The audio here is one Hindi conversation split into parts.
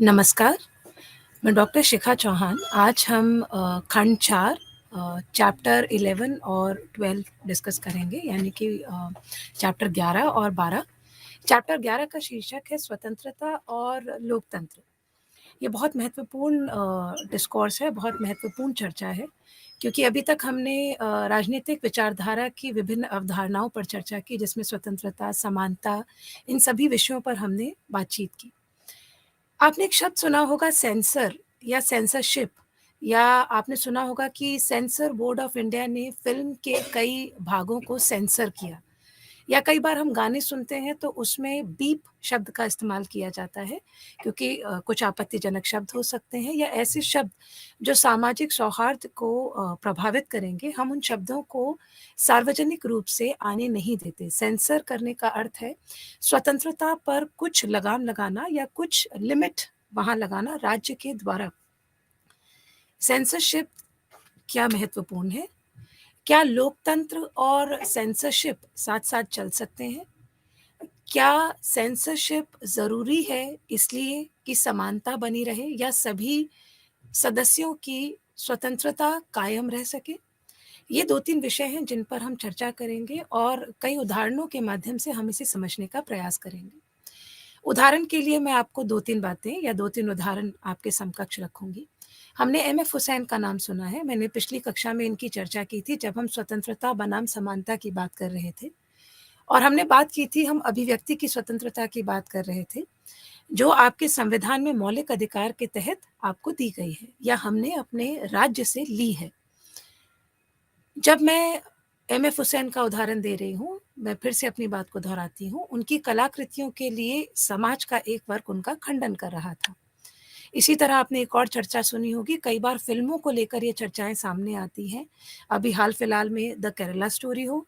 नमस्कार, मैं डॉक्टर शिखा चौहान। आज हम खंड 4 चैप्टर 11 और 12 डिस्कस करेंगे यानी कि चैप्टर 11 और 12। चैप्टर 11 का शीर्षक है स्वतंत्रता और लोकतंत्र। ये बहुत महत्वपूर्ण डिस्कोर्स है, बहुत महत्वपूर्ण चर्चा है, क्योंकि अभी तक हमने राजनीतिक विचारधारा की विभिन्न अवधारणाओं पर चर्चा की, जिसमें स्वतंत्रता, समानता, इन सभी विषयों पर हमने बातचीत की। आपने एक शब्द सुना होगा सेंसर या सेंसरशिप, या आपने सुना होगा कि सेंसर बोर्ड ऑफ इंडिया ने फ़िल्म के कई भागों को सेंसर किया, या कई बार हम गाने सुनते हैं तो उसमें बीप शब्द का इस्तेमाल किया जाता है, क्योंकि कुछ आपत्तिजनक शब्द हो सकते हैं या ऐसे शब्द जो सामाजिक सौहार्द को प्रभावित करेंगे, हम उन शब्दों को सार्वजनिक रूप से आने नहीं देते। सेंसर करने का अर्थ है स्वतंत्रता पर कुछ लगाम लगाना या कुछ लिमिट वहाँ लगाना राज्य के द्वारा। सेंसरशिप क्या महत्वपूर्ण है? क्या लोकतंत्र और सेंसरशिप साथ-साथ चल सकते हैं? क्या सेंसरशिप ज़रूरी है इसलिए कि समानता बनी रहे या सभी सदस्यों की स्वतंत्रता कायम रह सके? ये 2-3 विषय हैं जिन पर हम चर्चा करेंगे और कई उदाहरणों के माध्यम से हम इसे समझने का प्रयास करेंगे। उदाहरण के लिए मैं आपको 2-3 बातें या 2-3 उदाहरण आपके समकक्ष रखूँगी। हमने एमएफ हुसैन का नाम सुना है, मैंने पिछली कक्षा में इनकी चर्चा की थी जब हम स्वतंत्रता बनाम समानता की बात कर रहे थे। और हमने बात की थी, हम अभिव्यक्ति की स्वतंत्रता की बात कर रहे थे, जो आपके संविधान में मौलिक अधिकार के तहत आपको दी गई है या हमने अपने राज्य से ली है। जब मैं एमएफ हुसैन का उदाहरण दे रही हूँ, मैं फिर से अपनी बात को दोहराती हूँ, उनकी कलाकृतियों के लिए समाज का एक वर्ग उनका खंडन कर रहा था। इसी तरह आपने एक और चर्चा सुनी होगी, कई बार फ़िल्मों को लेकर ये चर्चाएँ सामने आती हैं। अभी हाल-फिलहाल में द केरला स्टोरी हो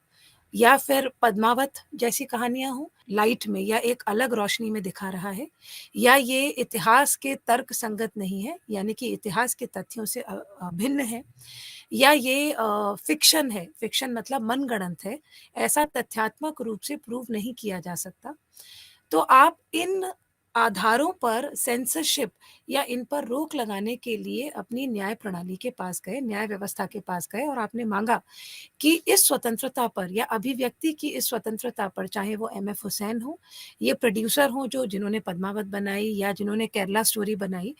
या फिर पद्मावत जैसी कहानियाँ हों, लाइट में या एक अलग रोशनी में दिखा रहा है, या ये इतिहास के तर्क संगत नहीं है, यानी कि इतिहास के तथ्यों से भिन्न है, या ये फ़िक्शन है, फ़िक्शन मतलब मनगढ़ंत है, ऐसा तथ्यात्मक रूप से प्रूव नहीं किया जा सकता। तो आप इन आधारों पर सेंसरशिप या इन पर रोक लगाने के लिए अपनी न्याय प्रणाली के पास गए, न्याय व्यवस्था के पास गए और आपने माँगा कि इस स्वतंत्रता पर या अभिव्यक्ति की इस स्वतंत्रता पर, चाहे वो एमएफ हुसैन हो, ये प्रोड्यूसर हों जो जिन्होंने पद्मावत बनाई या जिन्होंने केरला स्टोरी बनाई,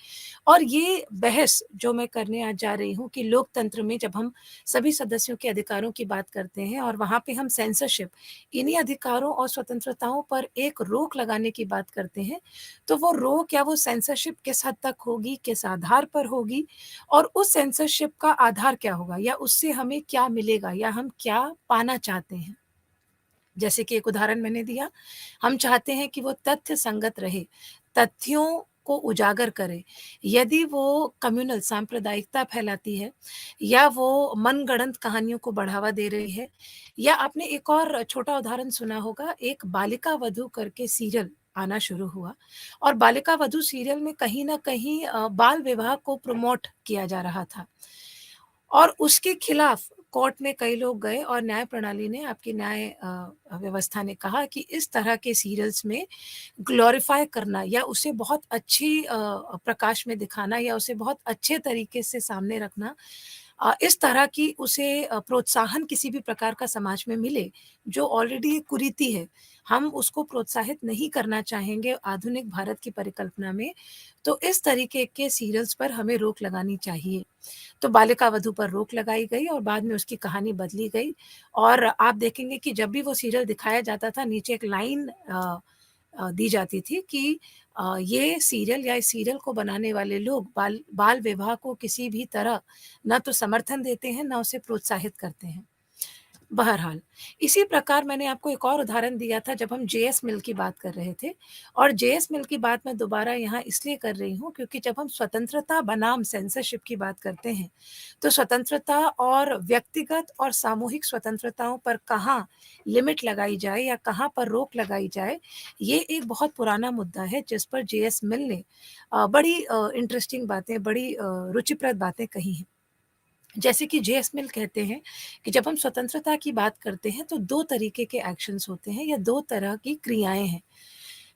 और ये बहस जो मैं करने आज जा रही हूँ कि लोकतंत्र में जब हम सभी सदस्यों के अधिकारों की बात करते हैं और वहाँ पे हम सेंसरशिप, इन्हीं अधिकारों और स्वतंत्रताओं पर एक रोक लगाने की बात करते हैं, तो वो रोक या वो सेंसरशिप किस हद तक होगी, किस आधार पर होगी और उस सेंसरशिप का आधार क्या होगा या उससे हमें क्या मिलेगा या हम क्या पाना चाहते हैं। जैसे कि एक उदाहरण मैंने दिया, हम चाहते हैं कि वो तथ्य संगत रहे, तथ्यों को उजागर करे। यदि वो कम्युनल सांप्रदायिकता फैलाती है या वो मनगढ़ंत कहानियों को बढ़ावा दे रही है, या आपने एक और छोटा उदाहरण सुना होगा, एक बालिका वधू करके सीरियल आना शुरू हुआ और बालिका वधू सीरियल में कहीं न कहीं बाल विवाह को प्रमोट किया जा रहा था। और उसके खिलाफ कोर्ट में कई लोग गए और न्याय प्रणाली ने, आपकी न्याय व्यवस्था ने कहा कि इस तरह के सीरियल्स में ग्लोरीफाई करना या उसे बहुत अच्छी प्रकाश में दिखाना या उसे बहुत अच्छे तरीके से सामने रखना, इस तरह की उसे प्रोत्साहन किसी भी प्रकार का समाज में मिले, जो ऑलरेडी एक कुरीति है, हम उसको प्रोत्साहित नहीं करना चाहेंगे आधुनिक भारत की परिकल्पना में, तो इस तरीके के सीरियल्स पर हमें रोक लगानी चाहिए। तो बालिका वधू पर रोक लगाई गई और बाद में उसकी कहानी बदली गई और आप देखेंगे कि जब भी वो सीरियल दिखाया जाता था, नीचे एक लाइन दी जाती थी कि ये सीरियल या इस सीरियल को बनाने वाले लोग बाल बाल विवाह को किसी भी तरह ना तो समर्थन देते हैं, ना उसे प्रोत्साहित करते हैं। बहरहाल, इसी प्रकार मैंने आपको एक और उदाहरण दिया था जब हम जेएस मिल की बात कर रहे थे, और जेएस मिल की बात मैं दोबारा यहाँ इसलिए कर रही हूँ क्योंकि जब हम स्वतंत्रता बनाम सेंसरशिप की बात करते हैं, तो स्वतंत्रता और व्यक्तिगत और सामूहिक स्वतंत्रताओं पर कहाँ लिमिट लगाई जाए या कहाँ पर रोक लगाई जाए, ये एक बहुत पुराना मुद्दा है जिस पर जेएस मिल ने बड़ी इंटरेस्टिंग बातें, बड़ी रुचिप्रद बातें कही हैं। जैसे कि जेएस मिल कहते हैं कि जब हम स्वतंत्रता की बात करते हैं तो 2 तरीके के एक्शन्स होते हैं या 2 तरह की क्रियाएँ हैं।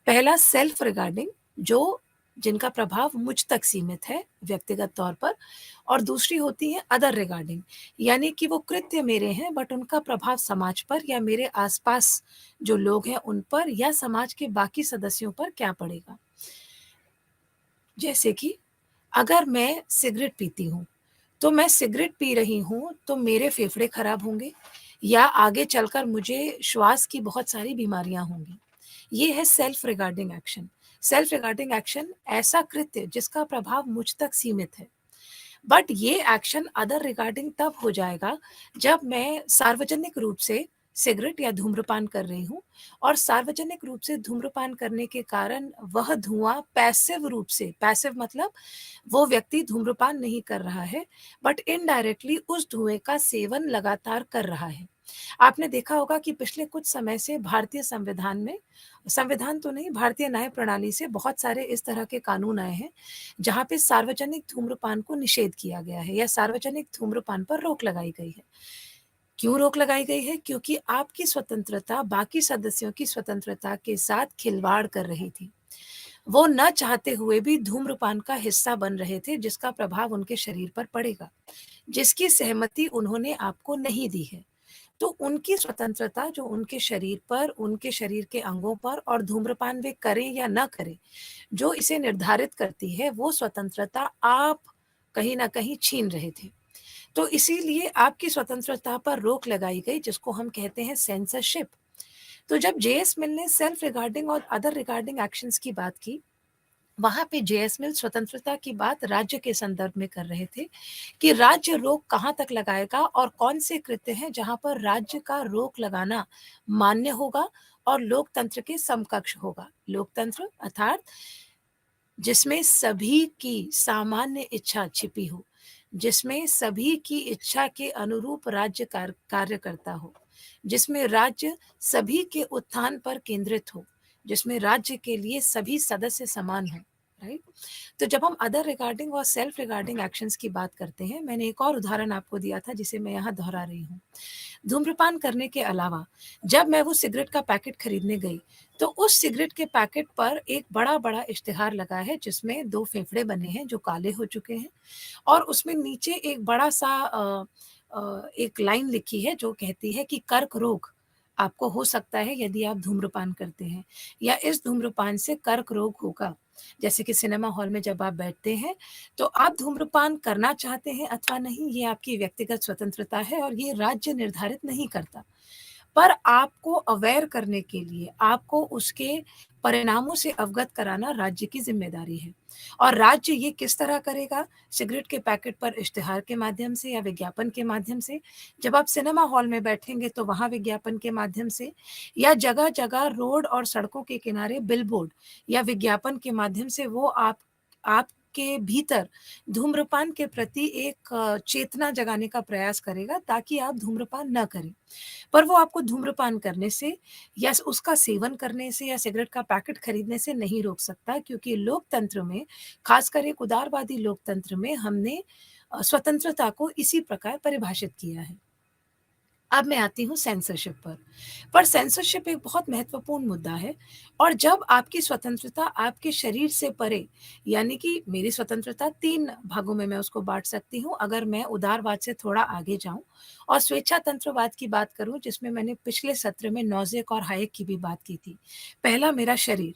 पहला सेल्फ रिगार्डिंग, जो जिनका प्रभाव मुझ तक सीमित है व्यक्तिगत तौर पर, और दूसरी होती हैं अदर रिगार्डिंग, यानी कि वो कृत्य मेरे हैं बट उनका प्रभाव समाज पर या मेरे आस-पास जो लोग हैं उन पर या समाज के बाकी सदस्यों पर क्या पड़ेगा। जैसे कि अगर मैं सिगरेट पीती हूँ, तो मैं सिगरेट पी रही हूँ, तो मेरे फेफड़े खराब होंगे या आगे चलकर मुझे श्वास की बहुत सारी बीमारियाँ होंगी। ये है self regarding action. Self regarding action ऐसा कृत्य जिसका प्रभाव मुझ तक सीमित है। बट ये एक्शन अदर रिगार्डिंग तब हो जाएगा जब मैं सार्वजनिक रूप से सिगरेट या धूम्रपान कर रही हूँ और सार्वजनिक रूप से धूम्रपान करने के कारण वह धुआं पैसिव रूप से, पैसिव मतलब वो व्यक्ति धूम्रपान नहीं कर रहा है बट इनडायरेक्टली उस धुएं का सेवन लगातार कर रहा है। आपने देखा होगा कि पिछले कुछ समय से भारतीय संविधान में, संविधान तो नहीं, भारतीय न्याय प्रणाली से बहुत सारे इस तरह के कानून आए हैं, जहाँ पे सार्वजनिक धूम्रपान को निषेध किया गया है या सार्वजनिक धूम्रपान पर रोक लगाई गई है। क्यों रोक लगाई गई है? क्योंकि आपकी स्वतंत्रता बाकी सदस्यों की स्वतंत्रता के साथ खिलवाड़ कर रही थी। वो ना चाहते हुए भी धूम्रपान का हिस्सा बन रहे थे, जिसका प्रभाव उनके शरीर पर पड़ेगा, जिसकी सहमति उन्होंने आपको नहीं दी है। तो उनकी स्वतंत्रता जो उनके शरीर पर, उनके शरीर के अंगों पर और धूम्रपान वे करें या ना करें, जो इसे निर्धारित करती है, वो स्वतंत्रता आप कहीं न कहीं छीन रहे थे। तो इसीलिए आपकी स्वतंत्रता पर रोक लगाई गई जिसको हम कहते हैं सेंसरशिप। तो जब जेएस मिल ने सेल्फ रिगार्डिंग और अदर रिगार्डिंग एक्शंस की बात की, वहाँ पे जेएस मिल स्वतंत्रता की बात राज्य के संदर्भ में कर रहे थे कि राज्य रोक कहाँ तक लगाएगा और कौन से कृत्य हैं जहाँ पर राज्य का रोक लगाना मान्य होगा और लोकतंत्र के समकक्ष होगा। लोकतंत्र अर्थात जिसमें सभी की सामान्य इच्छा छिपी हो, जिसमें सभी की इच्छा के अनुरूप राज्य कार्य करता हो, जिसमें राज्य सभी के उत्थान पर केंद्रित हो, जिसमें राज्य के लिए सभी सदस्य समान हों, राइट? तो जब हम अदर रिगार्डिंग और सेल्फ रिगार्डिंग एक्शंस की बात करते हैं, मैंने एक और उदाहरण आपको दिया था जिसे मैं यहाँ दोहरा रही हूँ। धूम्रपान करने के अलावा जब मैं वो सिगरेट का पैकेट खरीदने गई, तो उस सिगरेट के पैकेट पर एक बड़ा-बड़ा इश्तिहार लगा है जिसमें 2 फेफड़े बने हैं जो काले हो चुके हैं और उसमें नीचे एक बड़ा-सा एक लाइन लिखी है जो कहती है कि कर्क रोग आपको हो सकता है यदि आप धूम्रपान करते हैं या इस धूम्रपान से कर्क रोग होगा। जैसे कि सिनेमा हॉल में जब आप बैठते हैं, तो आप धूम्रपान करना चाहते हैं अथवा नहीं, ये आपकी व्यक्तिगत स्वतंत्रता है और ये राज्य निर्धारित नहीं करता। पर आपको अवेयर करने के लिए, आपको उसके परिणामों से अवगत कराना राज्य की ज़िम्मेदारी है। और राज्य ये किस तरह करेगा? सिगरेट के पैकेट पर इश्तिहार के माध्यम से या विज्ञापन के माध्यम से। जब आप सिनेमा हॉल में बैठेंगे तो वहाँ विज्ञापन के माध्यम से या जगह-जगह रोड और सड़कों के किनारे बिलबोर्ड या विज्ञापन के माध्यम से वो आपके भीतर धूम्रपान के प्रति एक चेतना जगाने का प्रयास करेगा ताकि आप धूम्रपान ना करें। पर वो आपको धूम्रपान करने से या उसका सेवन करने से या सिगरेट का पैकेट खरीदने से नहीं रोक सकता क्योंकि लोकतंत्र में, खासकर एक उदारवादी लोकतंत्र में हमने स्वतंत्रता को इसी प्रकार परिभाषित किया है। अब मैं आती हूँ सेंसरशिप पर। पर सेंसरशिप एक बहुत महत्वपूर्ण मुद्दा है और जब आपकी स्वतंत्रता आपके शरीर से परे, यानी कि मेरी स्वतंत्रता 3 भागों में मैं उसको बाँट सकती हूँ अगर मैं उदारवाद से थोड़ा आगे जाऊँ और स्वेच्छातंत्रवाद की बात करूँ जिसमें मैंने पिछले सत्र में नोज़िक और हायेक की भी बात की थी। पहला मेरा शरीर,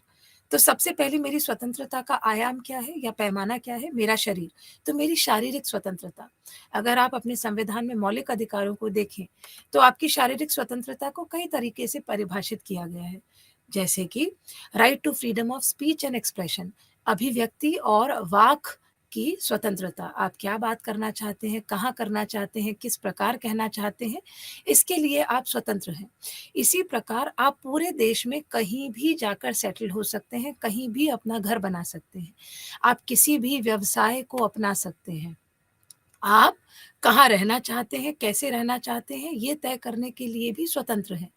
तो सबसे पहले मेरी स्वतंत्रता का आयाम क्या है या पैमाना क्या है? मेरा शरीर, तो मेरी शारीरिक स्वतंत्रता। अगर आप अपने संविधान में मौलिक अधिकारों को देखें, तो आपकी शारीरिक स्वतंत्रता को कई तरीके से परिभाषित किया गया है। जैसे कि right to freedom of speech and expression, अभिव्यक्ति और वाक की स्वतंत्रता। आप क्या बात करना चाहते हैं, कहाँ करना चाहते हैं, किस प्रकार कहना चाहते हैं, इसके लिए आप स्वतंत्र हैं। इसी प्रकार आप पूरे देश में कहीं भी जाकर सेटल हो सकते हैं, कहीं भी अपना घर बना सकते हैं। आप किसी भी व्यवसाय को अपना सकते हैं। आप कहाँ रहना चाहते हैं, कैसे रहना चाहते हैं, ये तय करने के लिए भी स्वतंत्र हैं।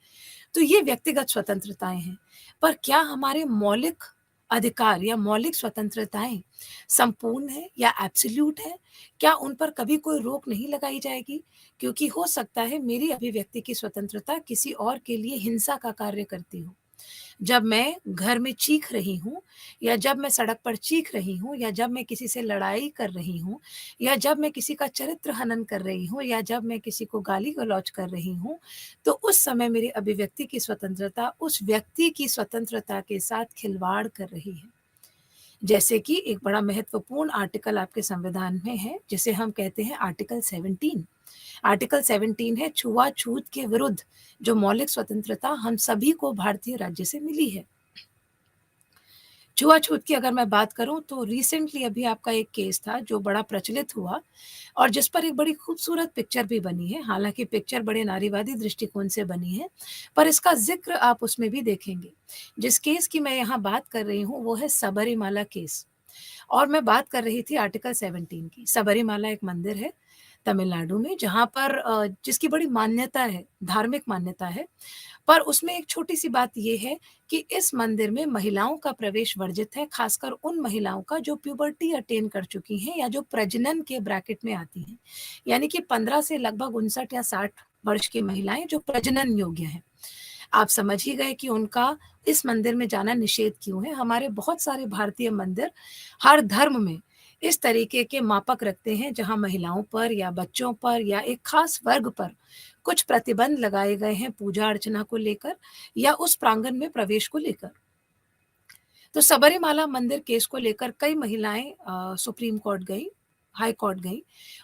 तो ये व्यक्तिगत स्वतंत्रताएँ हैं। पर क्या हमारे मौलिक अधिकार या मौलिक स्वतंत्रताएँ संपूर्ण हैं या एब्सोल्यूट हैं? क्या उन पर कभी कोई रोक नहीं लगाई जाएगी? क्योंकि हो सकता है मेरी अभिव्यक्ति की स्वतंत्रता किसी और के लिए हिंसा का कार्य करती हो। जब मैं घर में चीख रही हूँ या जब मैं सड़क पर चीख रही हूँ या जब मैं किसी से लड़ाई कर रही हूँ या जब मैं किसी का चरित्र हनन कर रही हूँ या जब मैं किसी को गाली-गलौच कर रही हूँ, तो उस समय मेरी अभिव्यक्ति की स्वतंत्रता उस व्यक्ति की स्वतंत्रता के साथ खिलवाड़ कर रही है। जैसे कि एक बड़ा महत्वपूर्ण आर्टिकल आपके संविधान में है, जिसे हम कहते हैं आर्टिकल 17। आर्टिकल 17 है छुआ-छूत के विरुद्ध जो मौलिक स्वतंत्रता हम सभी को भारतीय राज्य से मिली है। छुआ-छूत की अगर मैं बात करूँ तो रिसेंटली अभी आपका एक केस था जो बड़ा प्रचलित हुआ और जिस पर एक बड़ी खूबसूरत पिक्चर भी बनी है। हालाँकि पिक्चर बड़े नारीवादी दृष्टिकोण से बनी है, पर इसका ज़िक्र आप उसमें भी देखेंगे। जिस केस की मैं यहाँ बात कर रही हूँ वो है सबरीमाला केस। और मैं बात कर रही थी आर्टिकल 17 की। सबरीमाला एक मंदिर है तमिलनाडु में जहाँ पर जिसकी बड़ी मान्यता है, धार्मिक मान्यता है। पर उसमें एक छोटी-सी बात ये है कि इस मंदिर में महिलाओं का प्रवेश वर्जित है, खासकर उन महिलाओं का जो प्यूबर्टी अटेन कर चुकी हैं या जो प्रजनन के ब्रैकेट में आती हैं। यानी कि 15 से लगभग 59 या 60 वर्ष की महिलाएँ जो प्रजनन योग्य हैं। आप समझ ही गए कि उनका इस मंदिर में जाना निषेध क्यों है। हमारे बहुत सारे भारतीय मंदिर हर धर्म में इस तरीके के मापक रखते हैं जहाँ महिलाओं पर या बच्चों पर या एक खास वर्ग पर कुछ प्रतिबंध लगाए गए हैं पूजा-अर्चना को लेकर या उस प्रांगण में प्रवेश को लेकर। तो सबरीमाला मंदिर केस को लेकर कई महिलाएँ सुप्रीम कोर्ट गईं, हाई कोर्ट गईं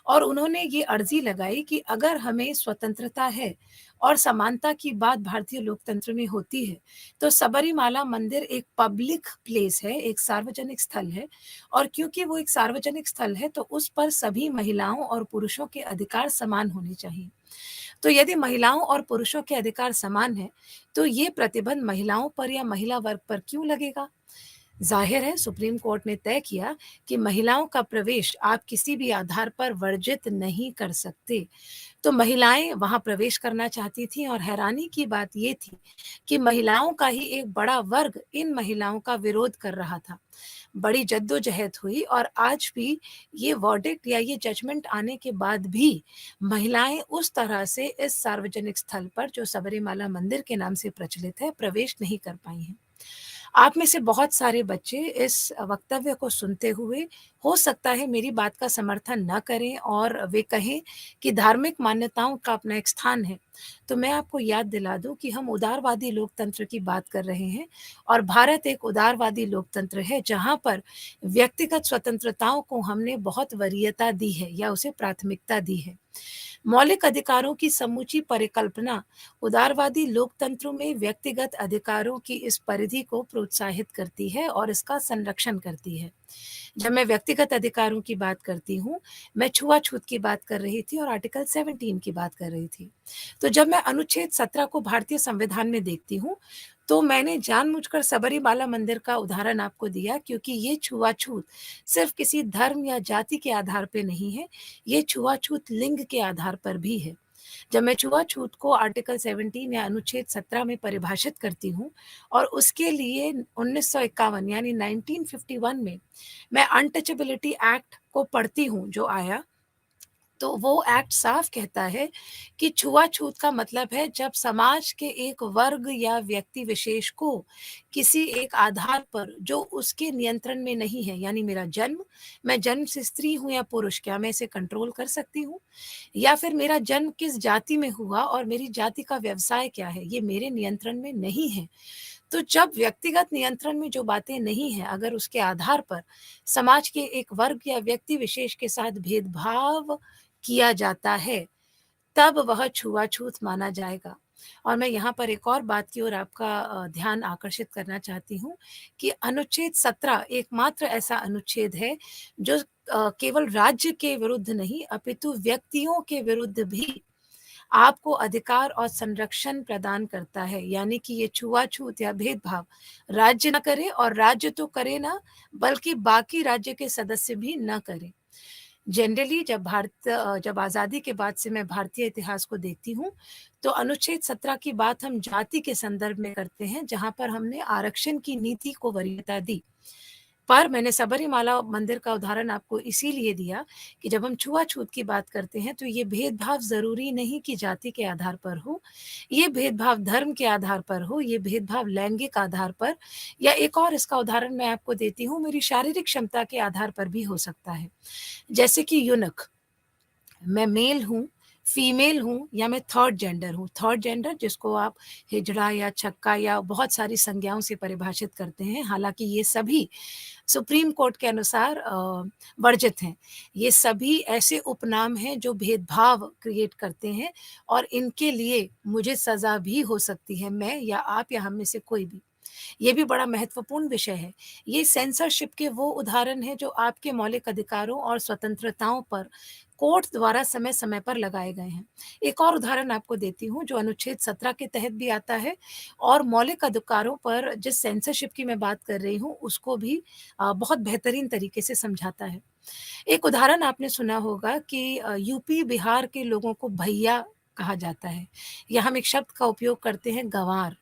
और उन्होंने ये अर्ज़ी लगाई कि अगर हमें स्वतंत्रता है और समानता की बात भारतीय लोकतंत्र में होती है, तो सबरीमाला मंदिर एक पब्लिक प्लेस है, एक सार्वजनिक स्थल है और क्योंकि वो एक सार्वजनिक स्थल है, तो उस पर सभी महिलाओं और पुरुषों के अधिकार समान होने चाहिए। तो यदि महिलाओं और पुरुषों के अधिकार समान हैं, तो ये प्रतिबंध महिलाओं पर या महिला वर्ग पर क्यों लगेगा? ज़ाहिर है सुप्रीम कोर्ट ने तय किया कि महिलाओं का प्रवेश आप किसी भी आधार पर वर्जित नहीं कर सकते। तो महिलाएँ वहाँ प्रवेश करना चाहती थीं और हैरानी की बात ये थी कि महिलाओं का ही एक बड़ा वर्ग इन महिलाओं का विरोध कर रहा था। बड़ी जद्दोजहद हुई और आज भी ये वर्डिक्ट या ये जजमेंट आने के बाद भी महिलाएँ उस तरह से इस सार्वजनिक स्थल पर जो सबरीमाला मंदिर के नाम से प्रचलित है, प्रवेश नहीं कर पाई हैं। आप में से बहुत सारे बच्चे इस वक्तव्य को सुनते हुए हो सकता है मेरी बात का समर्थन ना करें और वे कहें कि धार्मिक मान्यताओं का अपना एक स्थान है। तो मैं आपको याद दिला दूँ कि हम उदारवादी लोकतंत्र की बात कर रहे हैं और भारत एक उदारवादी लोकतंत्र है जहाँ पर व्यक्तिगत स्वतंत्रताओं को हमने बहुत वरीयता दी है या उसे प्राथमिकता दी है। मौलिक अधिकारों की समूची परिकल्पना उदारवादी लोकतंत्रों में व्यक्तिगत अधिकारों की इस परिधि को प्रोत्साहित करती है और इसका संरक्षण करती है। जब मैं व्यक्तिगत अधिकारों की बात करती हूँ, मैं छुआ-छूत की बात कर रही थी और आर्टिकल 17 की बात कर रही थी। तो जब मैं अनुच्छेद 17 को भारतीय संविधान में देखती हूँ, तो मैंने जानबूझकर सबरीमाला मंदिर का उदाहरण आपको दिया क्योंकि ये छुआ-छूत सिर्फ़ किसी धर्म या जाति के आधार पे नहीं है, ये छुआ-छूत लिंग के आधार पर भी है। जब मैं छुआ-छूत को आर्टिकल 17 या अनुच्छेद 17 में परिभाषित करती हूँ और उसके लिए 1951 यानी 1951 में मैं अनटचेबिलिटी एक्ट को पढ़ती हूँ जो आया, तो वो एक्ट साफ कहता है कि छुआ-छूत का मतलब है जब समाज के एक वर्ग या व्यक्ति विशेष को किसी एक आधार पर जो उसके नियंत्रण में नहीं है, यानी मेरा जन्म, मैं जन्म से स्त्री हूँ या पुरुष, क्या मैं इसे कंट्रोल कर सकती हूँ? या फिर मेरा जन्म किस जाति में हुआ और मेरी जाति का व्यवसाय क्या है, ये मेरे नियंत्रण में नहीं है। तो जब व्यक्तिगत नियंत्रण में जो बातें नहीं हैं, अगर उसके आधार पर समाज के एक वर्ग या व्यक्ति विशेष के साथ भेदभाव किया जाता है, तब वह छुआ-छूत माना जाएगा। और मैं यहाँ पर एक और बात की ओर आपका ध्यान आकर्षित करना चाहती हूँ कि अनुच्छेद 17 एकमात्र ऐसा अनुच्छेद है जो केवल राज्य के विरुद्ध नहीं अपितु व्यक्तियों के विरुद्ध भी आपको अधिकार और संरक्षण प्रदान करता है। यानी कि ये छुआ-छूत या भेदभाव राज्य ना करे और राज्य तो करे ना, बल्कि बाकी राज्य के सदस्य भी ना करें। जनरली जब आज़ादी के बाद से मैं भारतीय इतिहास को देखती हूँ, तो अनुच्छेद 17 की बात हम जाति के संदर्भ में करते हैं, जहाँ पर हमने आरक्षण की नीति को वरीयता दी। पर मैंने सबरीमाला मंदिर का उदाहरण आपको इसीलिए दिया कि जब हम छुआ-छूत की बात करते हैं, तो ये भेदभाव ज़रूरी नहीं कि जाति के आधार पर हो, ये भेदभाव धर्म के आधार पर हो, ये भेदभाव लैंगिक आधार पर या एक और इसका उदाहरण मैं आपको देती हूँ, मेरी शारीरिक क्षमता के आधार पर भी हो सकता है। जैसे कि यूनक मैं मेल हूँ, फीमेल हूँ या मैं थर्ड जेंडर हूँ। थर्ड जेंडर जिसको आप हिजड़ा या छक्का या बहुत सारी संज्ञाओं से परिभाषित करते हैं, हालाँकि ये सभी सुप्रीम कोर्ट के अनुसार वर्जित हैं। ये सभी ऐसे उपनाम हैं जो भेदभाव क्रिएट करते हैं और इनके लिए मुझे सज़ा भी हो सकती है, मैं या आप या हम में से कोई भी। ये भी बड़ा महत्वपूर्ण विषय है। ये सेंसरशिप के वो उदाहरण हैं जो आपके मौलिक अधिकारों और स्वतंत्रताओं पर कोर्ट द्वारा समय-समय पर लगाए गए हैं। एक और उदाहरण आपको देती हूँ जो अनुच्छेद 17 के तहत भी आता है और मौलिक अधिकारों पर जिस सेंसरशिप की मैं बात कर रही हूँ उसको भी बहुत बेहतरीन तरीके से समझाता है। एक उदाहरण आपने सुना होगा कि यूपी, बिहार के लोगों को भैया कहा जाता है या हम एक शब्द का उपयोग करते हैं गँवार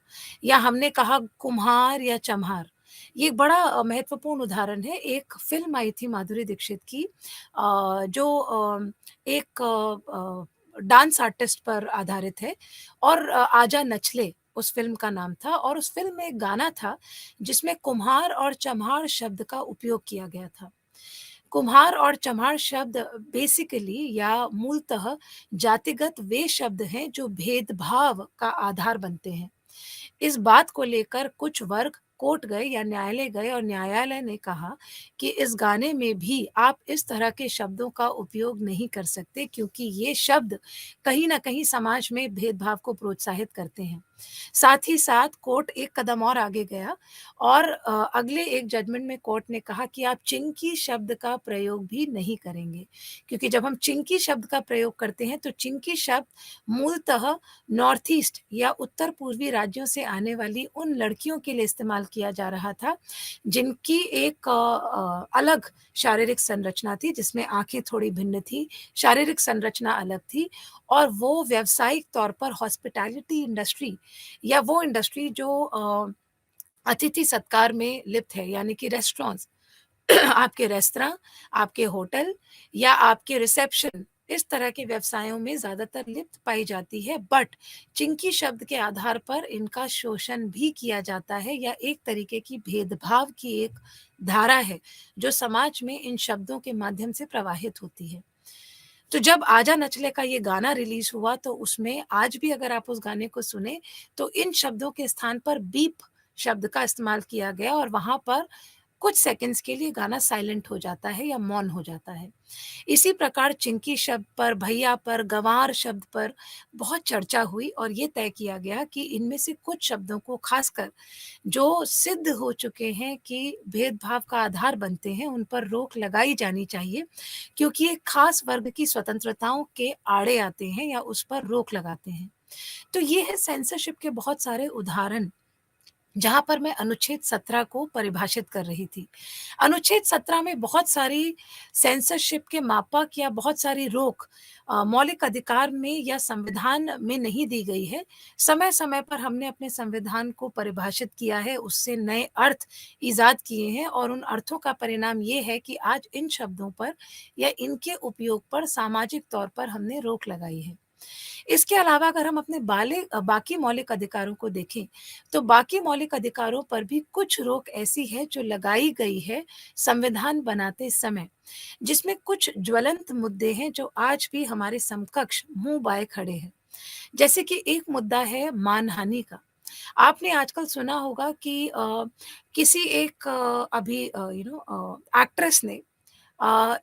या हमने कहा कुम्हार या चम्हार। ये एक बड़ा महत्वपूर्ण उदाहरण है। एक फ़िल्म आई थी माधुरी दीक्षित की जो एक डांस आर्टिस्ट पर आधारित है और आजा नचले उस फ़िल्म का नाम था और उस फ़िल्म में एक गाना था जिसमें कुम्हार और चम्हार शब्द का उपयोग किया गया था। कुम्हार और चमार शब्द बेसिकली या मूलतः जातिगत वे शब्द हैं जो भेदभाव का आधार बनते हैं। इस बात को लेकर कुछ वर्ग कोर्ट गए या न्यायालय गए और न्यायालय ने कहा कि इस गाने में भी आप इस तरह के शब्दों का उपयोग नहीं कर सकते क्योंकि ये शब्द कहीं न कहीं समाज में भेदभाव को प्रोत्साहित करते हैं। साथ ही साथ कोर्ट एक कदम और आगे गया और अगले एक जजमेंट में कोर्ट ने कहा कि आप चिंकी शब्द का प्रयोग भी नहीं करेंगे क्योंकि जब हम चिंकी शब्द का प्रयोग करते हैं तो चिंकी शब्द मूलतः नॉर्थ ईस्ट या उत्तर-पूर्वी राज्यों से आने वाली उन लड़कियों के लिए इस्तेमाल किया जा रहा था, जिनकी एक अलग शारीरिक संरचना थी, जिसमें आँखें थोड़ी भिन्न थी, शारीरिक संरचना अलग थी और वो व्यावसायिक तौर पर हॉस्पिटैलिटी इंडस्ट्री या वो इंडस्ट्री जो अतिथि सत्कार में लिप्त है, यानी कि रेस्टोरेंट्स आपके रेस्तराँ, आपके होटल या आपके रिसेप्शन इस तरह के व्यवसायों में ज़्यादातर लिप्त पाई जाती है, बट चिंकी शब्द के आधार पर इनका शोषण भी किया जाता है या एक तरीके की भेदभाव की एक धारा है, जो समाज में इन शब्दों के माध्यम से प्रवाहित होती है। तो जब आजा नचले का ये गाना रिलीज़ हुआ तो उसमें आज भी अगर आप उस गाने को सुने, तो इन शब्दों के स्थान पर बीप शब्द का इस्तेमाल किया गया और वहाँ पर कुछ सेकंड्स के लिए गाना साइलेंट हो जाता है या मौन हो जाता है। इसी प्रकार चिंकी शब्द पर, भैया पर, गँवार शब्द पर बहुत चर्चा हुई और ये तय किया गया कि इनमें से कुछ शब्दों को ख़ासकर जो सिद्ध हो चुके हैं कि भेदभाव का आधार बनते हैं, उन पर रोक लगाई जानी चाहिए क्योंकि ये ख़ास वर्ग की स्वतंत्रताओं के आड़े आते हैं या उस पर रोक लगाते हैं। तो ये है सेंसरशिप के बहुत सारे उदाहरण जहाँ पर मैं अनुच्छेद 17 को परिभाषित कर रही थी। अनुच्छेद 17 में बहुत सारी सेंसरशिप के मापक या बहुत सारी रोक मौलिक अधिकार में या संविधान में नहीं दी गई है। समय-समय पर हमने अपने संविधान को परिभाषित किया है, उससे नए अर्थ इज़ाद किए हैं और उन अर्थों का परिणाम ये है कि आज इन शब्दों पर या इनके उपयोग पर सामाजिक तौर पर हमने रोक लगाई है। इसके अलावा अगर हम अपने बाकी मौलिक अधिकारों को देखें, तो बाकी मौलिक अधिकारों पर भी कुछ रोक ऐसी है जो लगाई गई है संविधान बनाते समय, जिसमें कुछ ज्वलंत मुद्दे हैं जो आज भी हमारे समकक्ष मुँह बाए खड़े हैं। जैसे कि एक मुद्दा है मानहानि का। आपने आजकल सुना होगा कि किसी एक एक्ट्रेस ने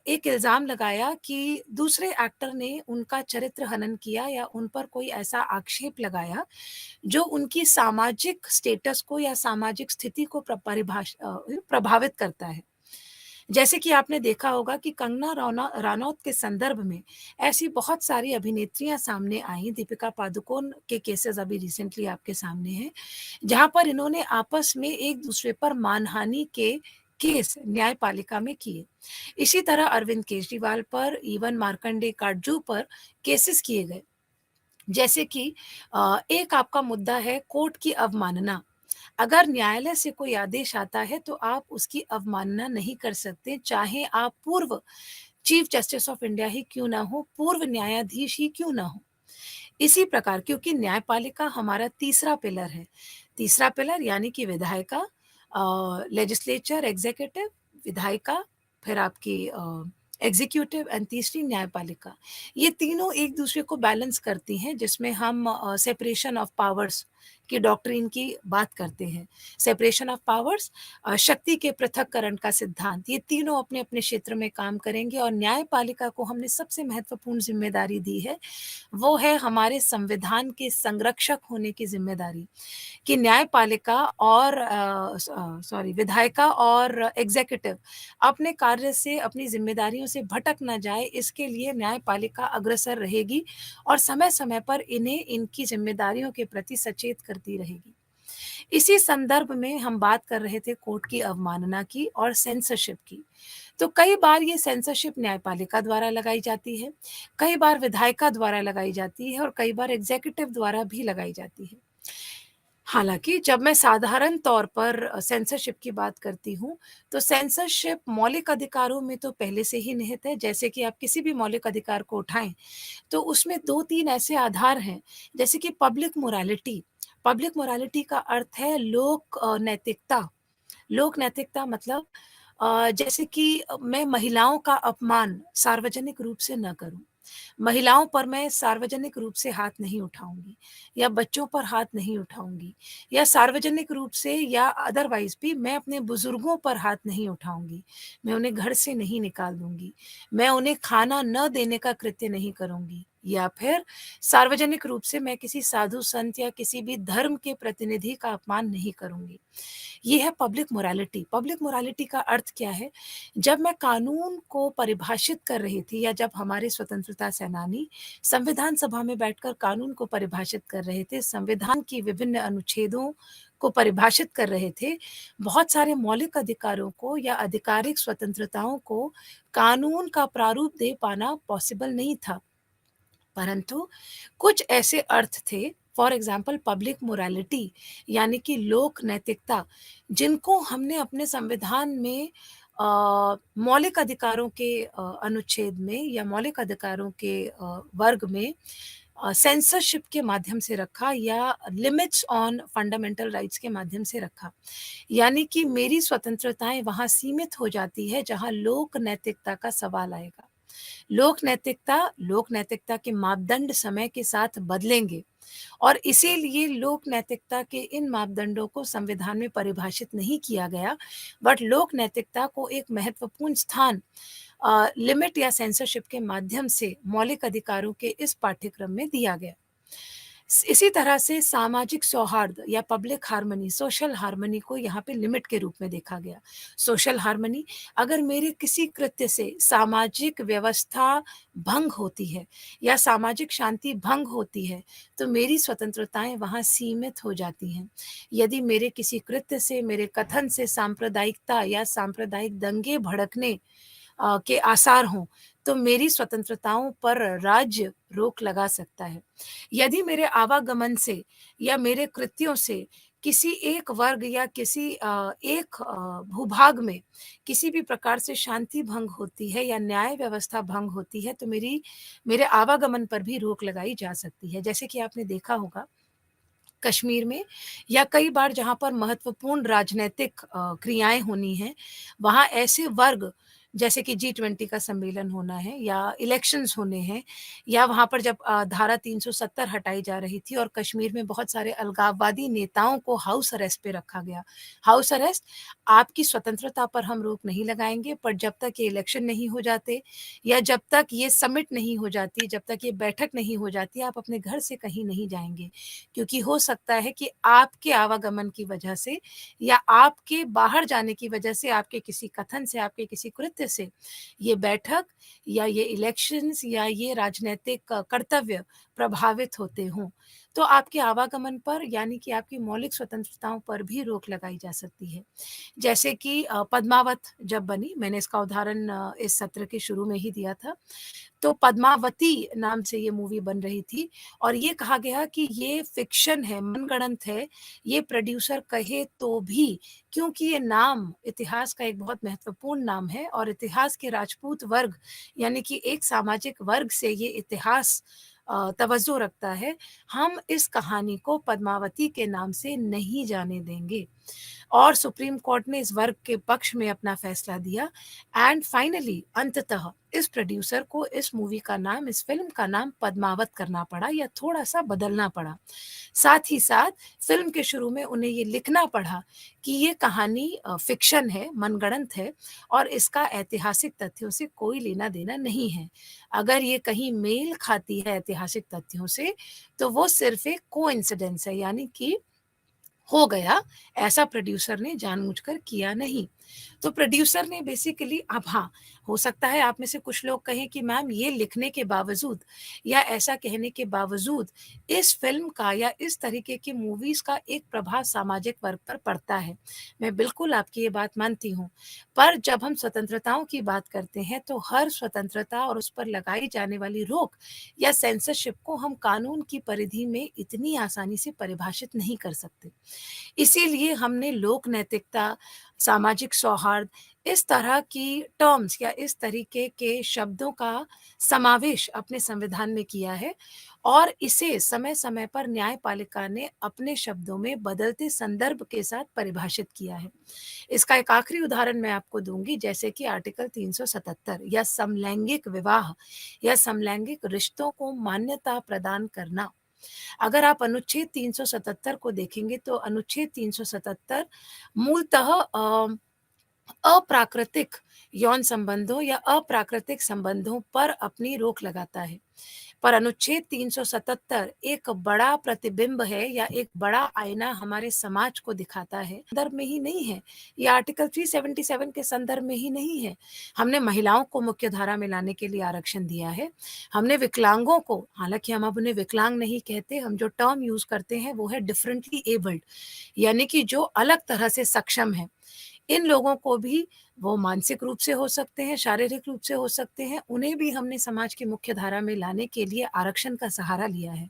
एक इल्ज़ाम लगाया कि दूसरे एक्टर ने उनका चरित्र हनन किया या उन पर कोई ऐसा आक्षेप लगाया, जो उनकी सामाजिक स्टेटस को या सामाजिक स्थिति को प्रभावित करता है। जैसे कि आपने देखा होगा कि कंगना रनौत के संदर्भ में ऐसी बहुत सारी अभिनेत्रियाँ सामने आईं, दीपिका पादुकोण के केसेज़ अभी रिसेंटली आपके सामने हैं, जहाँ पर इन्होंने आपस में एक-दूसरे पर मानहानि के केस न्यायपालिका में किए। इसी तरह अरविंद केजरीवाल पर, इवन मार्कंडेय काटजू पर केसेस किए गए। जैसे कि एक आपका मुद्दा है कोर्ट की अवमानना। अगर न्यायालय से कोई आदेश आता है तो आप उसकी अवमानना नहीं कर सकते, चाहे आप पूर्व चीफ जस्टिस ऑफ इंडिया ही क्यों ना हो, पूर्व न्यायाधीश ही क्यों ना हो। इसी प्रकार क्योंकि न्यायपालिका हमारा तीसरा पिलर है। तीसरा पिलर यानी कि विधायिका, लेजिस्लेचर, एग्ज़ीक्यूटिव, विधायिका, फिर आपकी एग्ज़ीक्यूटिव एंड तीसरी न्यायपालिका। ये तीनों एक-दूसरे को बैलेंस करती हैं जिसमें हम सेपरेशन ऑफ पावर्स की डॉक्ट्रिन की बात करते हैं। सेपरेशन ऑफ पावर्स, शक्ति के पृथक्करण का सिद्धांत, ये तीनों अपने-अपने क्षेत्र में काम करेंगे और न्यायपालिका को हमने सबसे महत्वपूर्ण ज़िम्मेदारी दी है, वो है हमारे संविधान के संरक्षक होने की ज़िम्मेदारी। कि न्यायपालिका और सॉरी विधायिका और एग्ज़ीक्यूटिव अपने कार्य से, अपनी ज़िम्मेदारियों से भटक ना जाए, इसके लिए न्यायपालिका अग्रसर रहेगी और समय-समय पर इन्हें इनकी ज़िम्मेदारियों के प्रति सचेत करती रहेगी। इसी संदर्भ में हम बात कर रहे थे कोर्ट की अवमानना की और सेंसरशिप की। तो कई बार ये सेंसरशिप न्यायपालिका द्वारा लगाई जाती है, कई बार विधायिका द्वारा लगाई जाती है और कई बार एग्ज़ीक्यूटिव द्वारा भी लगाई जाती है। हालाँकि जब मैं साधारण तौर पर सेंसरशिप की बात करती हूँ, तो सेंसरशिप मौलिक अधिकारों में तो पहले से ही निहित है, जैसे कि आप किसी भी मौलिक अधिकार को उठाएँ, तो उसमें 2-3 ऐसे आधार हैं, जैसे कि पब्लिक मोरालिटी। पब्लिक मोरालिटी का अर्थ है लोक नैतिकता। लोक नैतिकता मतलब जैसे कि मैं महिलाओं का अपमान सार्वजनिक रूप से ना करूँ। महिलाओं पर मैं सार्वजनिक रूप से हाथ नहीं उठाऊँगी या बच्चों पर हाथ नहीं उठाऊँगी या सार्वजनिक रूप से या अदरवाइज़ भी मैं अपने बुज़ुर्गों पर हाथ नहीं उठाऊँगी। मैं उन्हें घर से नहीं निकाल दूँगी। मैं उन्हें खाना न देने का कृत्य नहीं करूँगी या फिर सार्वजनिक रूप से मैं किसी साधु संत या किसी भी धर्म के प्रतिनिधि का अपमान नहीं करूँगी। ये है पब्लिक मोरालिटी। पब्लिक मोरालिटी का अर्थ क्या है? जब मैं कानून को परिभाषित कर रही थी या जब हमारे स्वतंत्रता सेनानी संविधान सभा में बैठकर कानून को परिभाषित कर रहे थे, संविधान की विभिन्न अनुच्छेदों को परिभाषित कर रहे थे, बहुत सारे मौलिक अधिकारों को या आधिकारिक स्वतंत्रताओं को कानून का प्रारूप दे पाना पॉसिबल नहीं था। परंतु कुछ ऐसे अर्थ थे, फॉर एग्ज़ाम्पल पब्लिक मोरालिटी यानी कि लोक नैतिकता, जिनको हमने अपने संविधान में मौलिक अधिकारों के अनुच्छेद में या मौलिक अधिकारों के वर्ग में सेंसरशिप के माध्यम से रखा या लिमिट्स ऑन फंडामेंटल राइट्स के माध्यम से रखा। यानी कि मेरी स्वतंत्रताएँ वहाँ सीमित हो जाती है, जहाँ लोक नैतिकता का सवाल आएगा। लोक नैतिकता के मापदंड समय के साथ बदलेंगे और इसीलिए लोक नैतिकता के इन मापदंडों को संविधान में परिभाषित नहीं किया गया, बट लोक नैतिकता को एक महत्वपूर्ण स्थान लिमिट या सेंसरशिप के माध्यम से मौलिक अधिकारों के इस पाठ्यक्रम में दिया गया। इसी तरह से सामाजिक सौहार्द या पब्लिक हार्मनी, सोशल हार्मनी को यहाँ पे लिमिट के रूप में देखा गया। सोशल हार्मनी अगर मेरे किसी कृत्य से सामाजिक व्यवस्था भंग होती है या सामाजिक शांति भंग होती है, तो मेरी स्वतंत्रताएँ वहाँ सीमित हो जाती हैं। यदि मेरे किसी कृत्य से, मेरे कथन से सांप्रदायिकता या सांप्रदायिक दंगे भड़कने के आसार हों, तो मेरी स्वतंत्रताओं पर राज्य रोक लगा सकता है। यदि मेरे आवागमन से या मेरे कृत्यों से किसी एक वर्ग या किसी एक भूभाग में किसी भी प्रकार से शांति भंग होती है या न्याय व्यवस्था भंग होती है, तो मेरे आवागमन पर भी रोक लगाई जा सकती है। जैसे कि आपने देखा होगा कश्मीर में या कई बार जहाँ पर महत्वपूर्ण राजनैतिक क्रियाएँ होनी हैं, वहाँ ऐसे वर्ग जैसे कि जी20 का सम्मेलन होना है या इलेक्शंस होने हैं या वहाँ पर जब धारा 370 हटाई जा रही थी और कश्मीर में बहुत सारे अलगाववादी नेताओं को हाउस अरेस्ट पे रखा गया। हाउस अरेस्ट, आपकी स्वतंत्रता पर हम रोक नहीं लगाएँगे, पर जब तक ये इलेक्शन नहीं हो जाते या जब तक ये समिट नहीं हो जाती, जब तक ये बैठक नहीं हो जाती, आप अपने घर से कहीं नहीं जाएँगे। क्योंकि हो सकता है कि आपके आवागमन की वजह से या आपके बाहर जाने की वजह से, आपके किसी कथन से, आपके किसी कृत्य से ये बैठक या ये इलेक्शंस या ये राजनैतिक कर्तव्य प्रभावित होते हों, तो आपके आवागमन पर यानी कि आपकी मौलिक स्वतंत्रताओं पर भी रोक लगाई जा सकती है। जैसे कि पद्मावत जब बनी, मैंने इसका उदाहरण इस सत्र के शुरू में ही दिया था। तो पद्मावती नाम से ये मूवी बन रही थी और ये कहा गया कि ये फ़िक्शन है, मनगढ़ंत है, ये प्रोड्यूसर कहे तो भी, क्योंकि ये नाम इतिहास का एक बहुत महत्वपूर्ण नाम है और इतिहास के राजपूत वर्ग यानी कि एक सामाजिक वर्ग से ये इतिहास तवज्जो रखता है। हम इस कहानी को पद्मावती के नाम से नहीं जाने देंगे। और सुप्रीम कोर्ट ने इस वर्ग के पक्ष में अपना फैसला दिया एंड फाइनली अंततः इस प्रोड्यूसर को इस मूवी का नाम, इस फ़िल्म का नाम पद्मावत करना पड़ा या थोड़ा-सा बदलना पड़ा। साथ ही साथ फ़िल्म के शुरू में उन्हें ये लिखना पड़ा कि ये कहानी फ़िक्शन है, मनगढ़ंत है और इसका ऐतिहासिक तथ्यों से कोई लेना-देना नहीं है। अगर ये कहीं मेल खाती है ऐतिहासिक तथ्यों से, तो वो सिर्फ़ एक कोइंसिडेंस है यानी कि हो गया, ऐसा प्रोड्यूसर ने जानबूझकर किया नहीं। तो प्रोड्यूसर ने बेसिकली अब हाँ, हो सकता है आप में से कुछ लोग कहें कि मैम ये लिखने के बावजूद या ऐसा कहने के बावजूद इस फ़िल्म का या इस तरीके की मूवीज़ का एक प्रभाव सामाजिक वर्ग पर पड़ता है। मैं बिल्कुल आपकी ये बात मानती हूँ। पर जब हम स्वतंत्रताओं की बात करते हैं तो हर स्वतंत्रता और उस पर लगाई जाने वाली रोक या सेंसरशिप को हम कानून की परिधि में इतनी आसानी से परिभाषित नहीं कर सकते। इसीलिए हमने लोक नैतिकता, सामाजिक सौहार्द, इस तरह की टर्म्स या इस तरीके के शब्दों का समावेश अपने संविधान में किया है और इसे समय-समय पर न्यायपालिका ने अपने शब्दों में बदलते संदर्भ के साथ परिभाषित किया है। इसका एक आखिरी उदाहरण मैं आपको दूँगी जैसे कि आर्टिकल 377 या समलैंगिक विवाह या समलैंगिक रिश्तों को मान्यता प्रदान करना। अगर आप अनुच्छेद 377 को देखेंगे तो अनुच्छेद 377 मूलतः अप्राकृतिक यौन संबंधों या अप्राकृतिक संबंधों पर अपनी रोक लगाता है। पर अनुच्छेद 377 एक बड़ा प्रतिबिंब है या एक बड़ा आईना हमारे समाज को दिखाता है, संदर्भ में ही नहीं है। ये आर्टिकल 377 के संदर्भ में ही नहीं है। हमने महिलाओं को मुख्य धारा में लाने के लिए आरक्षण दिया है। हमने विकलांगों को, हालाँकि हम अब उन्हें विकलांग नहीं कहते, हम जो टर्म यूज़ करते हैं वो है डिफरेंटली एबल्ड यानी कि जो अलग तरह से सक्षम हैं। इन लोगों को भी वो मानसिक रूप से हो सकते हैं, शारीरिक रूप से हो सकते हैं, उन्हें भी हमने समाज की मुख्य धारा में लाने के लिए आरक्षण का सहारा लिया है।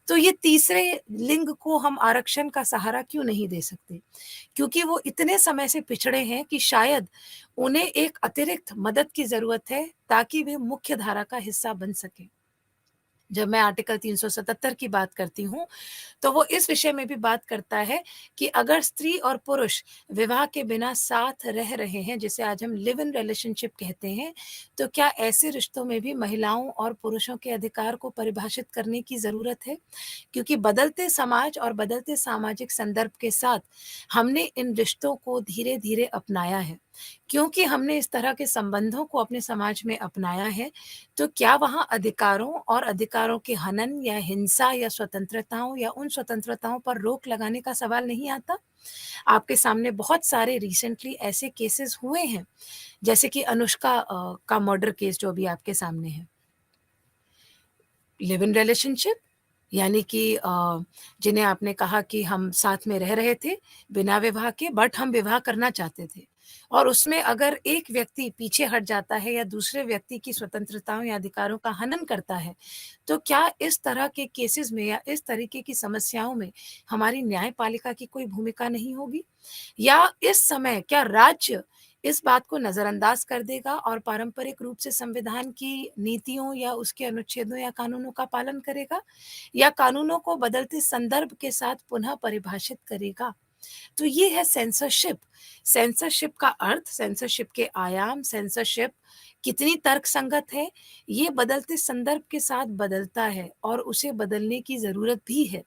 तो ये तीसरे लिंग को हम आरक्षण का सहारा क्यों नहीं दे सकते? क्योंकि वो इतने समय से पिछड़े हैं कि शायद उन्हें एक अतिरिक्त मदद की ज़रूरत है ताकि वे मुख्य धारा का हिस्सा बन सकें। जब मैं आर्टिकल 377 की बात करती हूँ, तो वो इस विषय में भी बात करता है कि अगर स्त्री और पुरुष विवाह के बिना साथ रह रहे हैं, जिसे आज हम लिव इन रिलेशनशिप कहते हैं, तो क्या ऐसे रिश्तों में भी महिलाओं और पुरुषों के अधिकार को परिभाषित करने की ज़रूरत है? क्योंकि बदलते समाज और बदलते सामाजिक संदर्भ के साथ हमने इन रिश्तों को धीरे-धीरे अपनाया है। क्योंकि हमने इस तरह के संबंधों को अपने समाज में अपनाया है, तो क्या वहाँ अधिकारों और अधिकारों के हनन या हिंसा या स्वतंत्रताओं या उन स्वतंत्रताओं पर रोक लगाने का सवाल नहीं आता? आपके सामने बहुत सारे रिसेंटली ऐसे केसेस हुए हैं, जैसे कि अनुष्का का मर्डर केस जो अभी आपके सामने है। लिव इन रिलेशनशिप यानी कि जिन्हें आपने कहा कि हम साथ में रह रहे थे बिना विवाह के बट हम विवाह करना चाहते थे और उसमें अगर एक व्यक्ति पीछे हट जाता है या दूसरे व्यक्ति की स्वतंत्रताओं या अधिकारों का हनन करता है, तो क्या इस तरह के केसेस में या इस तरीके की समस्याओं में हमारी न्यायपालिका की कोई भूमिका नहीं होगी? या इस समय क्या राज्य इस बात को नज़रअंदाज कर देगा और पारंपरिक रूप से संविधान की नीतियों या उसके अनुच्छेदों या कानूनों का पालन करेगा या कानूनों को बदलते संदर्भ के साथ पुनः परिभाषित करेगा। तो ये है सेंसरशिप। सेंसरशिप का अर्थ, सेंसरशिप के आयाम, सेंसरशिप कितनी तर्कसंगत है, ये बदलते संदर्भ के साथ बदलता है और उसे बदलने की ज़रूरत भी है।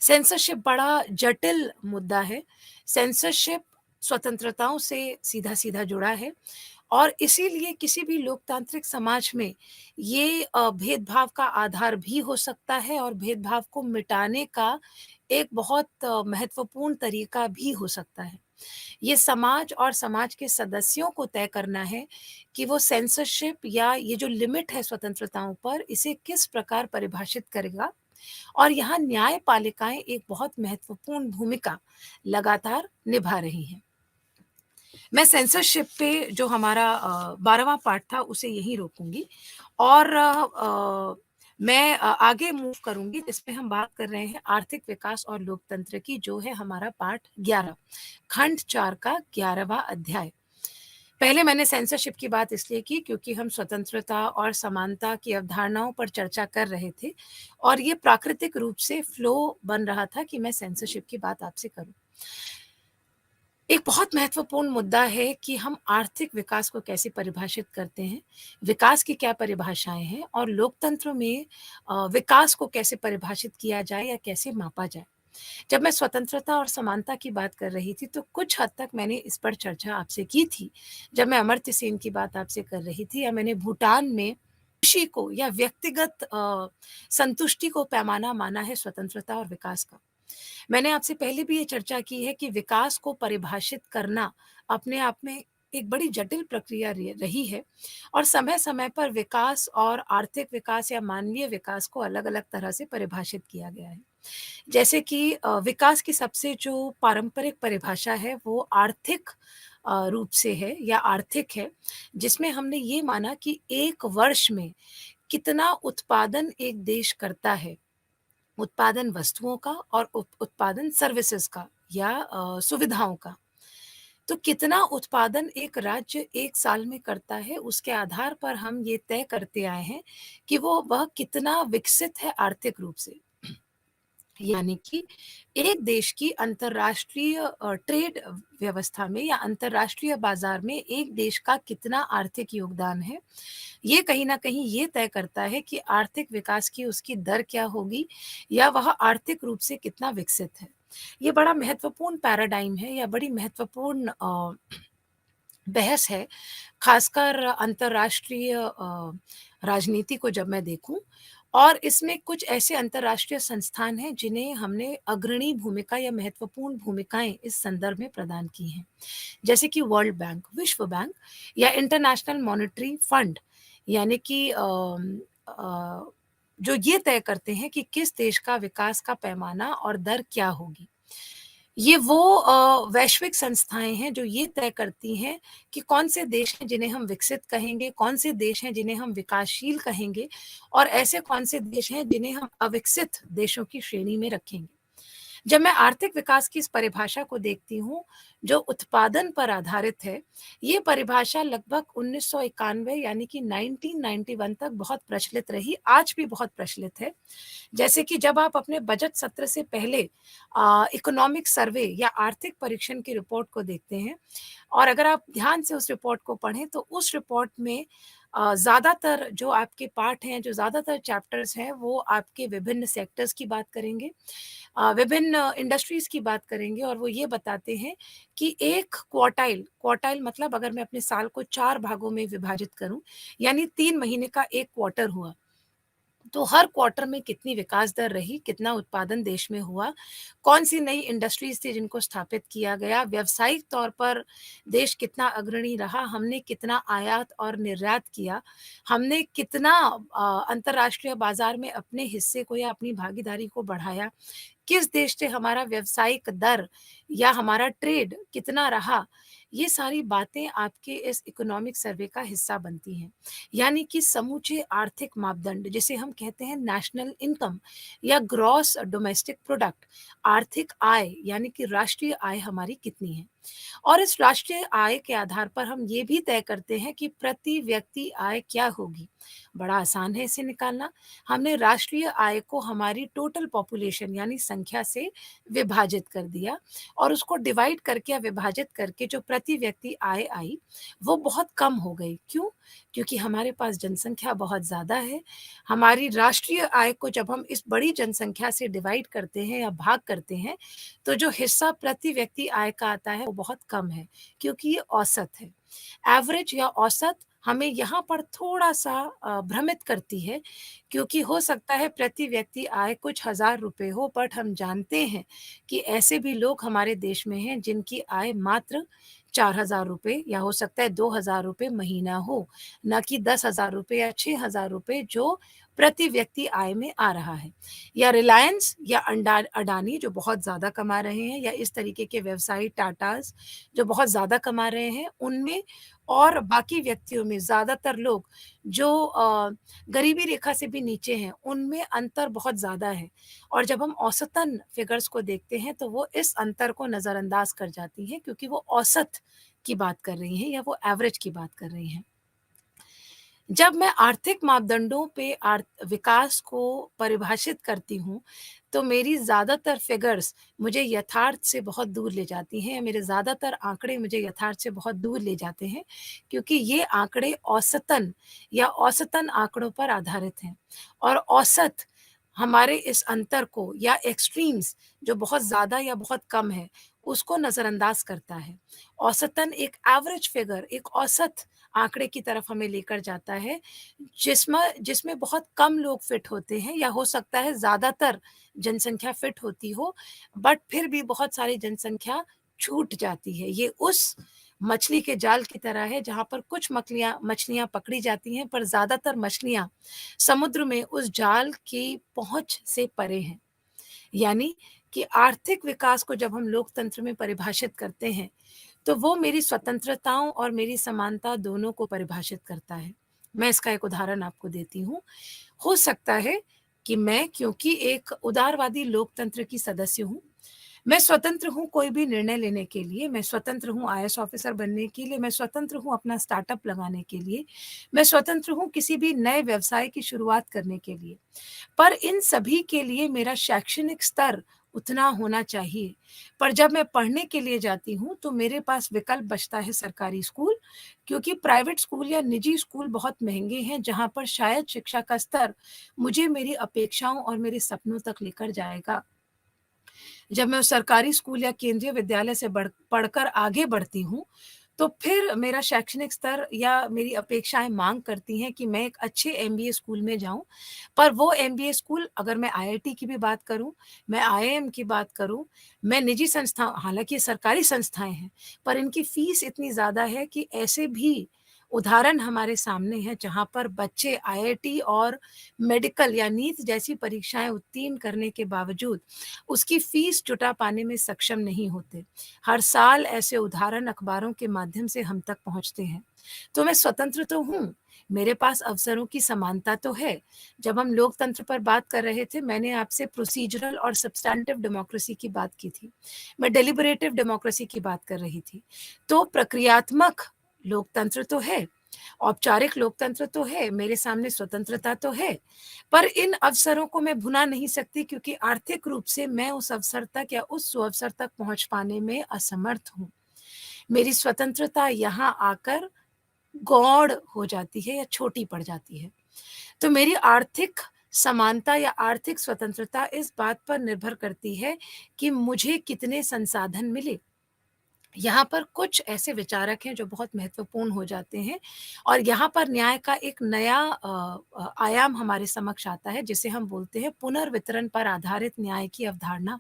सेंसरशिप बड़ा जटिल मुद्दा है। सेंसरशिप स्वतंत्रताओं से सीधा-सीधा जुड़ा है और इसीलिए किसी भी लोकतांत्रिक समाज में ये भेदभाव का आधार भी हो सकता है और भेदभाव को मिटाने का एक बहुत महत्वपूर्ण तरीका भी हो सकता है। ये समाज और समाज के सदस्यों को तय करना है कि वो सेंसरशिप या ये जो लिमिट है स्वतंत्रताओं पर, इसे किस प्रकार परिभाषित करेगा और यहाँ न्यायपालिकाएँ एक बहुत महत्वपूर्ण भूमिका लगातार निभा रही हैं। मैं सेंसरशिप पे जो हमारा 12वां पार्ट था उसे यहीं रोकूँगी और मैं आगे मूव करूँगी जिसमें हम बात कर रहे हैं आर्थिक विकास और लोकतंत्र की जो है हमारा पार्ट 11 खंड 4 का 11वां अध्याय। पहले मैंने सेंसरशिप की बात इसलिए की क्योंकि हम स्वतंत्रता और समानता की अवधारणाओं पर चर्चा कर रहे थे और ये प्राकृतिक रूप से फ्लो बन रहा था कि मैं सेंसरशिप की बात आपसे करूँ। एक बहुत महत्वपूर्ण मुद्दा है कि हम आर्थिक विकास को कैसे परिभाषित करते हैं, विकास की क्या परिभाषाएँ हैं और लोकतंत्र में विकास को कैसे परिभाषित किया जाए या कैसे मापा जाए। जब मैं स्वतंत्रता और समानता की बात कर रही थी, तो कुछ हद तक मैंने इस पर चर्चा आपसे की थी। जब मैं अमर्त्य सेन की बात आपसे कर रही थी या मैंने भूटान में खुशी को या व्यक्तिगत संतुष्टि को पैमाना माना है स्वतंत्रता और विकास का। मैंने आपसे पहले भी ये चर्चा की है कि विकास को परिभाषित करना अपने आप में एक बड़ी जटिल प्रक्रिया रही है और समय-समय पर विकास और आर्थिक विकास या मानवीय विकास को अलग-अलग तरह से परिभाषित किया गया है। जैसे कि विकास की सबसे जो पारंपरिक परिभाषा है वो आर्थिक रूप से है या आर्थिक है, जिसमें हमने ये माना कि 1 वर्ष में कितना उत्पादन एक देश करता है। उत्पादन वस्तुओं का और उत्पादन सर्विसेज़ का या सुविधाओं का। तो कितना उत्पादन एक राज्य 1 साल में करता है, उसके आधार पर हम ये तय करते आए हैं कि वह कितना विकसित है आर्थिक रूप से। यानी कि एक देश की अंतर्राष्ट्रीय ट्रेड व्यवस्था में या अंतर्राष्ट्रीय बाज़ार में एक देश का कितना आर्थिक योगदान है, ये कहीं न कहीं ये तय करता है कि आर्थिक विकास की उसकी दर क्या होगी या वह आर्थिक रूप से कितना विकसित है। ये बड़ा महत्वपूर्ण पैराडाइम है या बड़ी महत्वपूर्ण बहस है, खासकर अंतर्राष्ट्रीय राजनीति को जब मैं देखूँ और इसमें कुछ ऐसे अंतर्राष्ट्रीय संस्थान हैं जिन्हें हमने अग्रणी भूमिका या महत्वपूर्ण भूमिकाएँ इस संदर्भ में प्रदान की हैं। जैसे कि वर्ल्ड बैंक, विश्व बैंक या इंटरनेशनल मॉनेटरी फंड यानी कि जो ये तय करते हैं कि किस देश का विकास का पैमाना और दर क्या होगी। ये वो वैश्विक संस्थाएँ हैं जो ये तय करती हैं कि कौन से देश हैं जिन्हें हम विकसित कहेंगे, कौन से देश हैं जिन्हें हम विकासशील कहेंगे और ऐसे कौन से देश हैं जिन्हें हम अविकसित देशों की श्रेणी में रखेंगे। जब मैं आर्थिक विकास की इस परिभाषा को देखती हूँ, जो उत्पादन पर आधारित है, ये परिभाषा लगभग 1991 यानी कि 1991 तक बहुत प्रचलित रही, आज भी बहुत प्रचलित है। जैसे कि जब आप अपने बजट सत्र से पहले इकोनॉमिक सर्वे या आर्थिक परीक्षण की रिपोर्ट को देखते हैं और अगर आप ध्यान से उस रिपोर्ट को पढ़ें तो उस रिपोर्ट में ज़्यादातर जो आपके पार्ट हैं, जो ज़्यादातर चैप्टर्स हैं, वो आपके विभिन्न सेक्टर्स की बात करेंगे, विभिन्न इंडस्ट्रीज़ की बात करेंगे और वो ये बताते हैं कि एक क्वार्टाइल क्वार्टाइल मतलब अगर मैं अपने साल को 4 भागों में विभाजित करूँ, यानी 3 महीने का 1 क्वार्टर हुआ। तो हर क्वार्टर में कितनी विकास दर रही, कितना उत्पादन देश में हुआ, कौन-सी नई इंडस्ट्रीज़ थी जिनको स्थापित किया गया, व्यावसायिक तौर पर देश कितना अग्रणी रहा, हमने कितना आयात और निर्यात किया, हमने कितना अंतर्राष्ट्रीय बाज़ार में अपने हिस्से को या अपनी भागीदारी को बढ़ाया, किस देश से हमारा व्यावसायिक दर या हमारा ट्रेड कितना रहा, ये सारी बातें आपके इस इकोनॉमिक सर्वे का हिस्सा बनती हैं। यानी कि समूचे आर्थिक मापदंड जिसे हम कहते हैं नेशनल इनकम या ग्रॉस डोमेस्टिक प्रोडक्ट, आर्थिक आय यानी कि राष्ट्रीय आय हमारी कितनी है। और इस राष्ट्रीय आय के आधार पर हम ये भी तय करते हैं कि प्रति व्यक्ति आय क्या होगी। बड़ा आसान है इसे निकालना। हमने राष्ट्रीय आय को हमारी टोटल पॉपुलेशन यानी संख्या से विभाजित कर दिया और उसको डिवाइड करके या विभाजित करके जो प्रति व्यक्ति आय आई, वो बहुत कम हो गई। क्यों? क्योंकि हमारे पास जनसंख्या बहुत ज़्यादा है। हमारी राष्ट्रीय आय को जब हम इस बड़ी जनसंख्या से डिवाइड करते हैं या भाग करते हैं, तो जो हिस्सा प्रति व्यक्ति आय का आता है वो बहुत कम है, क्योंकि ये औसत है। एवरेज या औसत हमें यहाँ पर थोड़ा-सा भ्रमित करती है, क्योंकि हो सकता है प्रति व्यक्ति आय कुछ हज़ार रुपए हो, बट हम जानते हैं कि ऐसे भी लोग हमारे देश में हैं जिनकी आय मात्र 4,000 रुपए या हो सकता है 2,000 रुपए महीना हो, ना कि 10,000 रुपए या 6,000 रुपए जो प्रति व्यक्ति आय में आ रहा है। या रिलायंस या अडानी जो बहुत ज़्यादा कमा रहे हैं, या इस तरीके के व्यवसायी टाटाज़ जो बहुत ज़्यादा कमा रहे हैं, उनमें और बाकी व्यक्तियों में ज़्यादातर लोग जो गरीबी रेखा से भी नीचे हैं, उनमें अंतर बहुत ज़्यादा है। और जब हम औसतन फिगर्स को देखते हैं, तो वो इस अंतर को नज़रअंदाज कर जाती हैं, क्योंकि वो औसत की बात कर रही हैं या वो एवरेज की बात कर रही हैं। जब मैं आर्थिक मापदंडों पे विकास को परिभाषित करती हूँ, तो मेरी ज़्यादातर फ़िगर्स मुझे यथार्थ से बहुत दूर ले जाती हैं, या मेरे ज़्यादातर आँकड़े मुझे यथार्थ से बहुत दूर ले जाते हैं, क्योंकि ये आँकड़े औसतन या औसतन आँकड़ों पर आधारित हैं। और औसत हमारे इस अंतर को या एक्सट्रीम्स जो बहुत ज़्यादा या बहुत कम है, उसको नज़रअंदाज करता है। औसतन एक एवरेज फ़िगर, एक औसत आँकड़े की तरफ हमें लेकर जाता है, जिसमें बहुत कम लोग फिट होते हैं, या हो सकता है ज़्यादातर जनसंख्या फिट होती हो, बट फिर भी बहुत सारी जनसंख्या छूट जाती है। ये उस मछली के जाल की तरह है जहाँ पर कुछ मछलियाँ पकड़ी जाती हैं, पर ज़्यादातर मछलियाँ समुद्र में उस जाल की पहुँच से परे हैं। यानी कि आर्थिक विकास को जब हम लोकतंत्र में परिभाषित करते हैं, तो वो मेरी स्वतंत्रताओं और मेरी समानता दोनों को परिभाषित करता है। मैं इसका एक उदाहरण आपको देती हूँ। हो सकता है कि मैं, क्योंकि एक उदारवादी लोकतंत्र की सदस्य हूँ, मैं स्वतंत्र हूँ कोई भी निर्णय लेने के लिए, मैं स्वतंत्र हूँ आईएएस ऑफ़िसर बनने के लिए, मैं स्वतंत्र हूँ अपना स्टार्टअप लगाने के लिए, मैं स्वतंत्र हूँ किसी भी नए व्यवसाय की शुरुआत करने के लिए। पर इन सभी के लिए मेरा शैक्षणिक स्तर उतना होना चाहिए। पर जब मैं पढ़ने के लिए जाती हूँ, तो मेरे पास विकल्प बचता है सरकारी स्कूल, क्योंकि प्राइवेट स्कूल या निजी स्कूल बहुत महँगे हैं, जहाँ पर शायद शिक्षा का स्तर मुझे मेरी अपेक्षाओं और मेरे सपनों तक लेकर जाएगा। जब मैं उस सरकारी स्कूल या केंद्रीय विद्यालय से पढ़कर आगे बढ़ती हूँ, तो फिर मेरा शैक्षणिक स्तर या मेरी अपेक्षाएँ माँग करती हैं कि मैं एक अच्छे एमबीए स्कूल में जाऊँ। पर वो एमबीए स्कूल, अगर मैं आईआईटी की भी बात करूँ, मैं आईआईएम की बात करूँ, मैं निजी संस्था, हालाँकि ये सरकारी संस्थाएँ हैं, पर इनकी फ़ीस इतनी ज़्यादा है कि ऐसे भी उदाहरण हमारे सामने हैं, जहाँ पर बच्चे आईआईटी और मेडिकल या नीट जैसी परीक्षाएँ उत्तीर्ण करने के बावजूद उसकी फ़ीस जुटा पाने में सक्षम नहीं होते। हर साल ऐसे उदाहरण अखबारों के माध्यम से हम तक पहुँचते हैं। तो मैं स्वतंत्र तो हूँ, मेरे पास अवसरों की समानता तो है। जब हम लोकतंत्र पर बात कर रहे थे, मैंने आपसे प्रोसीजरल और सब्सटैंटिव डेमोक्रेसी की बात की थी। मैं डेलिबरेटिव डेमोक्रेसी की बात कर रही थी। तो प्रक्रियात्मक लोकतंत्र तो है, औपचारिक लोकतंत्र तो है, मेरे सामने स्वतंत्रता तो है, पर इन अवसरों को मैं भुना नहीं सकती, क्योंकि आर्थिक रूप से मैं उस अवसर तक या उस सुअवसर तक पहुँच पाने में असमर्थ हूँ। मेरी स्वतंत्रता यहाँ आकर गौण हो जाती है या छोटी पड़ जाती है। तो मेरी आर्थिक समानता या आर्थिक स्वतंत्रता इस बात पर निर्भर करती है कि मुझे कितने संसाधन मिले। यहाँ पर कुछ ऐसे विचारक हैं जो बहुत महत्वपूर्ण हो जाते हैं, और यहाँ पर न्याय का एक नया आयाम हमारे समक्ष आता है, जिसे हम बोलते हैं पुनर्वितरण पर आधारित न्याय की अवधारणा,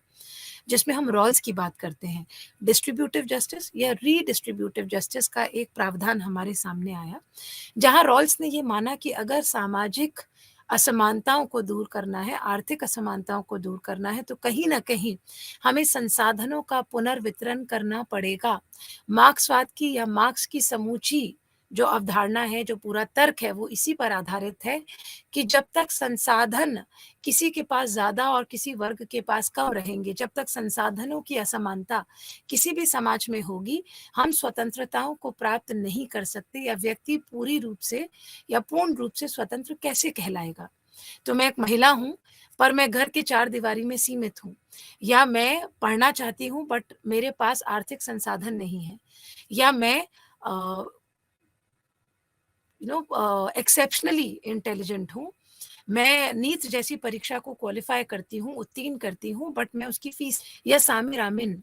जिसमें हम रॉल्स की बात करते हैं। डिस्ट्रीब्यूटिव जस्टिस या रीडिस्ट्रीब्यूटिव जस्टिस का एक प्रावधान हमारे सामने आया, जहाँ रॉल्स ने ये माना कि अगर सामाजिक असमानताओं को दूर करना है, आर्थिक असमानताओं को दूर करना है, तो कहीं न कहीं हमें संसाधनों का पुनर्वितरण करना पड़ेगा। मार्क्सवाद की या मार्क्स की समूची जो अवधारणा है, जो पूरा तर्क है, वो इसी पर आधारित है कि जब तक संसाधन किसी के पास ज़्यादा और किसी वर्ग के पास कम रहेंगे, जब तक संसाधनों की असमानता किसी भी समाज में होगी, हम स्वतंत्रताओं को प्राप्त नहीं कर सकते, या व्यक्ति पूरी रूप से या पूर्ण रूप से स्वतंत्र कैसे कहलाएगा। तो मैं एक महिला हूँ, पर मैं घर की चारदीवारी में सीमित हूँ, या मैं पढ़ना चाहती हूँ बट मेरे पास आर्थिक संसाधन नहीं है, या मैं अ, एक्सेप्शनली इंटेलिजेंट हूँ। मैं नीट जैसी परीक्षा को क्वालीफाई करती हूँ, उत्तीर्ण करती हूँ, बट मैं उसकी फीस, या सामिर अमीन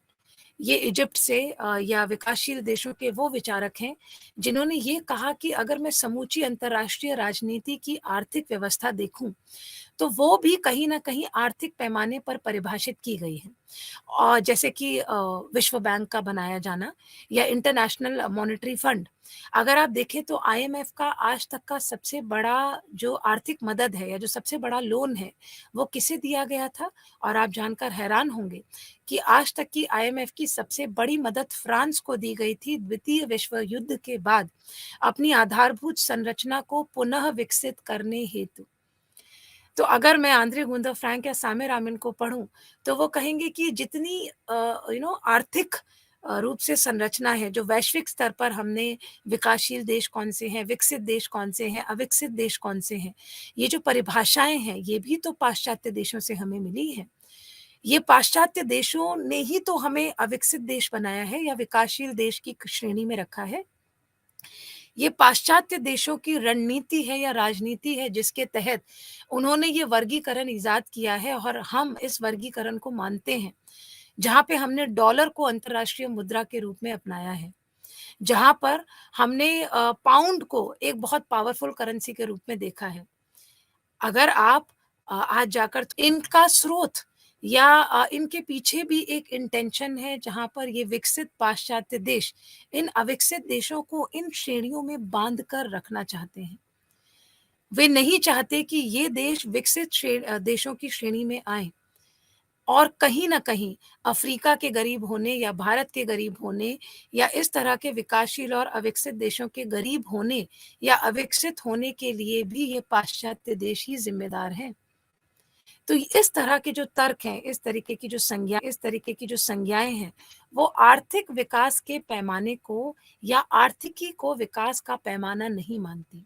ये इजिप्ट से या विकासशील देशों के वो विचारक हैं, जिन्होंने ये कहा कि अगर मैं समूची अंतर्राष्ट्रीय राजनीति की आर्थिक व्यवस्था देखूँ, तो वो भी कहीं न कहीं आर्थिक पैमाने पर परिभाषित की गई है। और जैसे कि विश्व बैंक का बनाया जाना या इंटरनेशनल मॉनेटरी फंड। अगर आप देखें तो आईएमएफ का आज तक का सबसे बड़ा जो आर्थिक मदद है या जो सबसे बड़ा लोन है, वो किसे दिया गया था? और आप जानकर हैरान होंगे कि आज तक की आईएमएफ की सबसे बड़ी मदद फ्रांस को दी गई थी द्वितीय विश्व युद्ध के बाद अपनी आधारभूत संरचना को पुनः विकसित करने हेतु। तो अगर मैं आंद्रे गुंदा फ्रैंक या सामे रामन को पढ़ूँ, तो वो कहेंगे कि जितनी आर्थिक रूप से संरचना है, जो वैश्विक स्तर पर हमने विकासशील देश कौन से हैं, विकसित देश कौन से हैं, अविकसित देश कौन से हैं, ये जो परिभाषाएँ हैं, ये भी तो पाश्चात्य देशों से हमें मिली हैं। ये पाश्चात्य देशों ने ही तो हमें अविकसित देश बनाया है या विकासशील देश की श्रेणी में रखा है। ये पाश्चात्य देशों की रणनीति है या राजनीति है जिसके तहत उन्होंने ये वर्गीकरण इज़ाद किया है और हम इस वर्गीकरण को मानते हैं। जहाँ पे हमने डॉलर को अंतर्राष्ट्रीय मुद्रा के रूप में अपनाया है। जहाँ पर हमने पाउंड को एक बहुत पावरफुल करेंसी के रूप में देखा है। अगर आप आज जाकर इनका स्रोत या इनके पीछे भी एक इंटेंशन है जहाँ पर ये विकसित पाश्चात्य देश इन अविकसित देशों को इन श्रेणियों में बांध कर रखना चाहते हैं। वे नहीं चाहते कि ये देश विकसित देशों की श्रेणी में आएँ और कहीं न कहीं अफ्रीका के गरीब होने या भारत के गरीब होने या इस तरह के विकासशील और अविकसित देशों के गरीब होने या अविकसित होने के लिए भी ये पाश्चात्य देश ही ज़िम्मेदार हैं। तो इस तरह के जो तर्क हैं, इस तरीके की जो संज्ञाएँ हैं, वो आर्थिक विकास के पैमाने को या आर्थिकी को विकास का पैमाना नहीं मानती।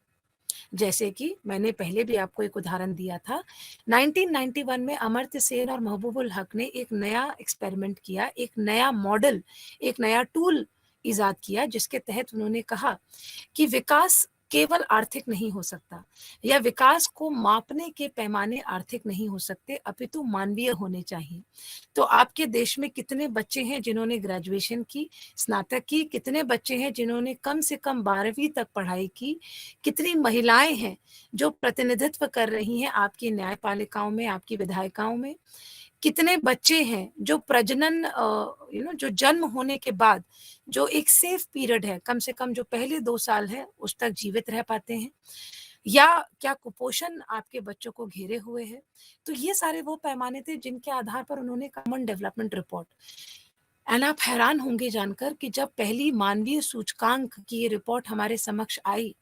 जैसे कि मैंने पहले भी आपको एक उदाहरण दिया था, 1991 में अमर्त्य सेन और महबूबुल हक ने एक नया एक्सपेरिमेंट किया, एक नया मॉडल, एक नया टूल इज़ाद किया, जिसके तहत उन्होंने कहा कि विकास केवल आर्थिक नहीं हो सकता या विकास को मापने के पैमाने आर्थिक नहीं हो सकते, अपितु मानवीय होने चाहिए। तो आपके देश में कितने बच्चे हैं जिन्होंने ग्रेजुएशन की, स्नातक की, कितने बच्चे हैं जिन्होंने कम से कम 12वीं तक पढ़ाई की, कितनी महिलाएँ हैं जो प्रतिनिधित्व कर रही हैं आपकी न्यायपालिकाओं में, आपकी विधायिकाओं में, कितने बच्चे हैं जो प्रजनन जो जन्म होने के बाद जो एक सेफ पीरियड है, कम से कम जो पहले 2 साल है, उस तक जीवित रह पाते हैं? या क्या कुपोषण आपके बच्चों को घेरे हुए है? तो ये सारे वो पैमाने थे जिनके आधार पर उन्होंने कॉमन डेवलपमेंट रिपोर्ट एंड आप हैरान होंगे जानकर कि जब पहली मानवीय सूचकांक की ये रिपोर्ट हमारे समक्ष आई,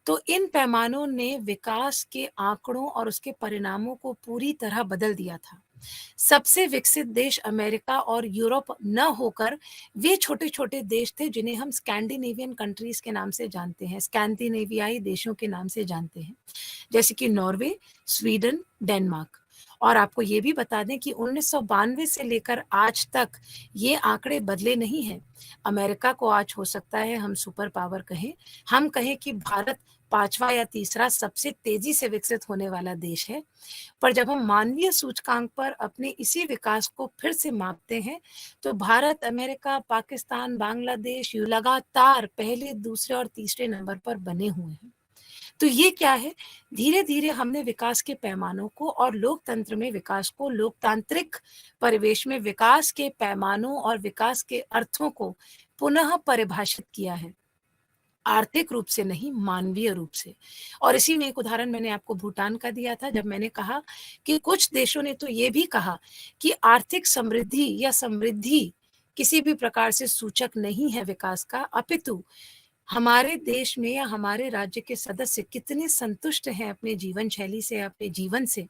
तो इन पैमानों ने विकास के आंकड़ों और उसके परिणामों को पूरी तरह बदल दिया था। सबसे विकसित देश अमेरिका और यूरोप न होकर वे छोटे-छोटे देश थे जिन्हें हम स्कैंडिनेवियन कंट्रीज़ के नाम से जानते हैं, स्कैंडिनेवियाई देशों के नाम से जानते हैं, जैसे कि नॉर्वे, स्वीडन, डेनमार्क। और आपको ये भी बता दें कि 1992 से लेकर आज तक ये आंकड़े बदले नहीं हैं। अमेरिका को आज हो सकता है हम सुपर पावर कहें, हम कहें कि भारत 5वां या तीसरा सबसे तेज़ी से विकसित होने वाला देश है। पर जब हम मानवीय सूचकांक पर अपने इसी विकास को फिर से मापते हैं, तो भारत, अमेरिका, पाकिस्तान, बांग्लादेश लगातार पहले, दूसरे और तीसरे नंबर पर बने हुए हैं। तो ये क्या है? धीरे-धीरे हमने विकास के पैमानों को और लोकतंत्र में विकास को, लोकतांत्रिक परिवेश में विकास के पैमानों और विकास के अर्थों को पुनः परिभाषित किया है। आर्थिक रूप से नहीं, मानवीय रूप से। और इसी में एक उदाहरण मैंने आपको भूटान का दिया था, जब मैंने कहा कि कुछ देशों ने तो ये भी कहा कि आर्थिक समृद्धि या समृद्धि किसी भी प्रकार से सूचक नहीं है विकास का, अपितु हमारे देश में या हमारे राज्य के सदस्य कितने संतुष्ट हैं अपने जीवन शैली से, अपने जीवन से,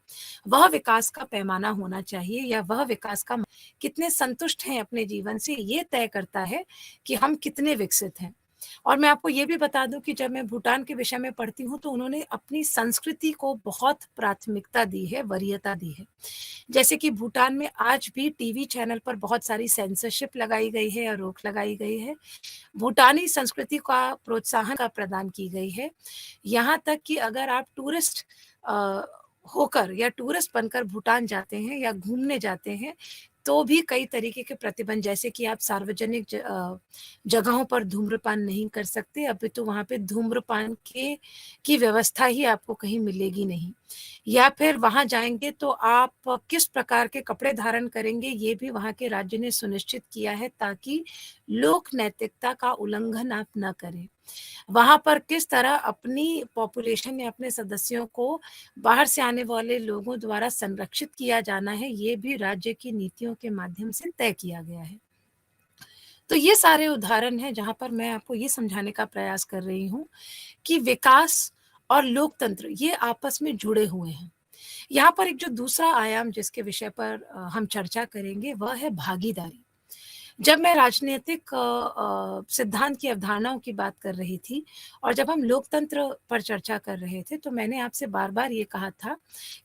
वह विकास का पैमाना होना चाहिए या वह विकास का कितने संतुष्ट हैं अपने जीवन से, ये तय करता है कि हम कितने विकसित हैं। और मैं आपको ये भी बता दूँ कि जब मैं भूटान के विषय में पढ़ती हूँ, तो उन्होंने अपनी संस्कृति को बहुत प्राथमिकता दी है, वरीयता दी है। जैसे कि भूटान में आज भी टीवी चैनल पर बहुत सारी सेंसरशिप लगाई गई है या रोक लगाई गई है। भूटानी संस्कृति का प्रोत्साहन का प्रदान की गई है। यहाँ तक कि अगर आप होकर या टूरिस्ट बनकर भूटान जाते हैं या घूमने जाते हैं, तो भी कई तरीके के प्रतिबंध, जैसे कि आप सार्वजनिक जगहों पर धूम्रपान नहीं कर सकते, अभी तो वहाँ पे धूम्रपान के की व्यवस्था ही आपको कहीं मिलेगी नहीं। या फिर वहाँ जाएँगे तो आप किस प्रकार के कपड़े धारण करेंगे, ये भी वहाँ के राज्य ने सुनिश्चित किया है, ताकि लोक नैतिकता का उल्लंघन आप ना करें। वहाँ पर किस तरह अपनी पॉपुलेशन या अपने सदस्यों को बाहर से आने वाले लोगों द्वारा संरक्षित किया जाना है, ये भी राज्य की नीतियों के माध्यम से तय किया गया है। तो ये सारे उदाहरण हैं जहाँ पर मैं आपको ये समझाने का प्रयास कर रही हूँ कि विकास और लोकतंत्र ये आपस में जुड़े हुए हैं। यहाँ पर एक जो दूसरा आयाम जिसके विषय पर हम चर्चा करेंगे, वह है भागीदारी। जब मैं राजनीतिक सिद्धांत की अवधारणाओं की बात कर रही थी और जब हम लोकतंत्र पर चर्चा कर रहे थे, तो मैंने आपसे बार-बार ये कहा था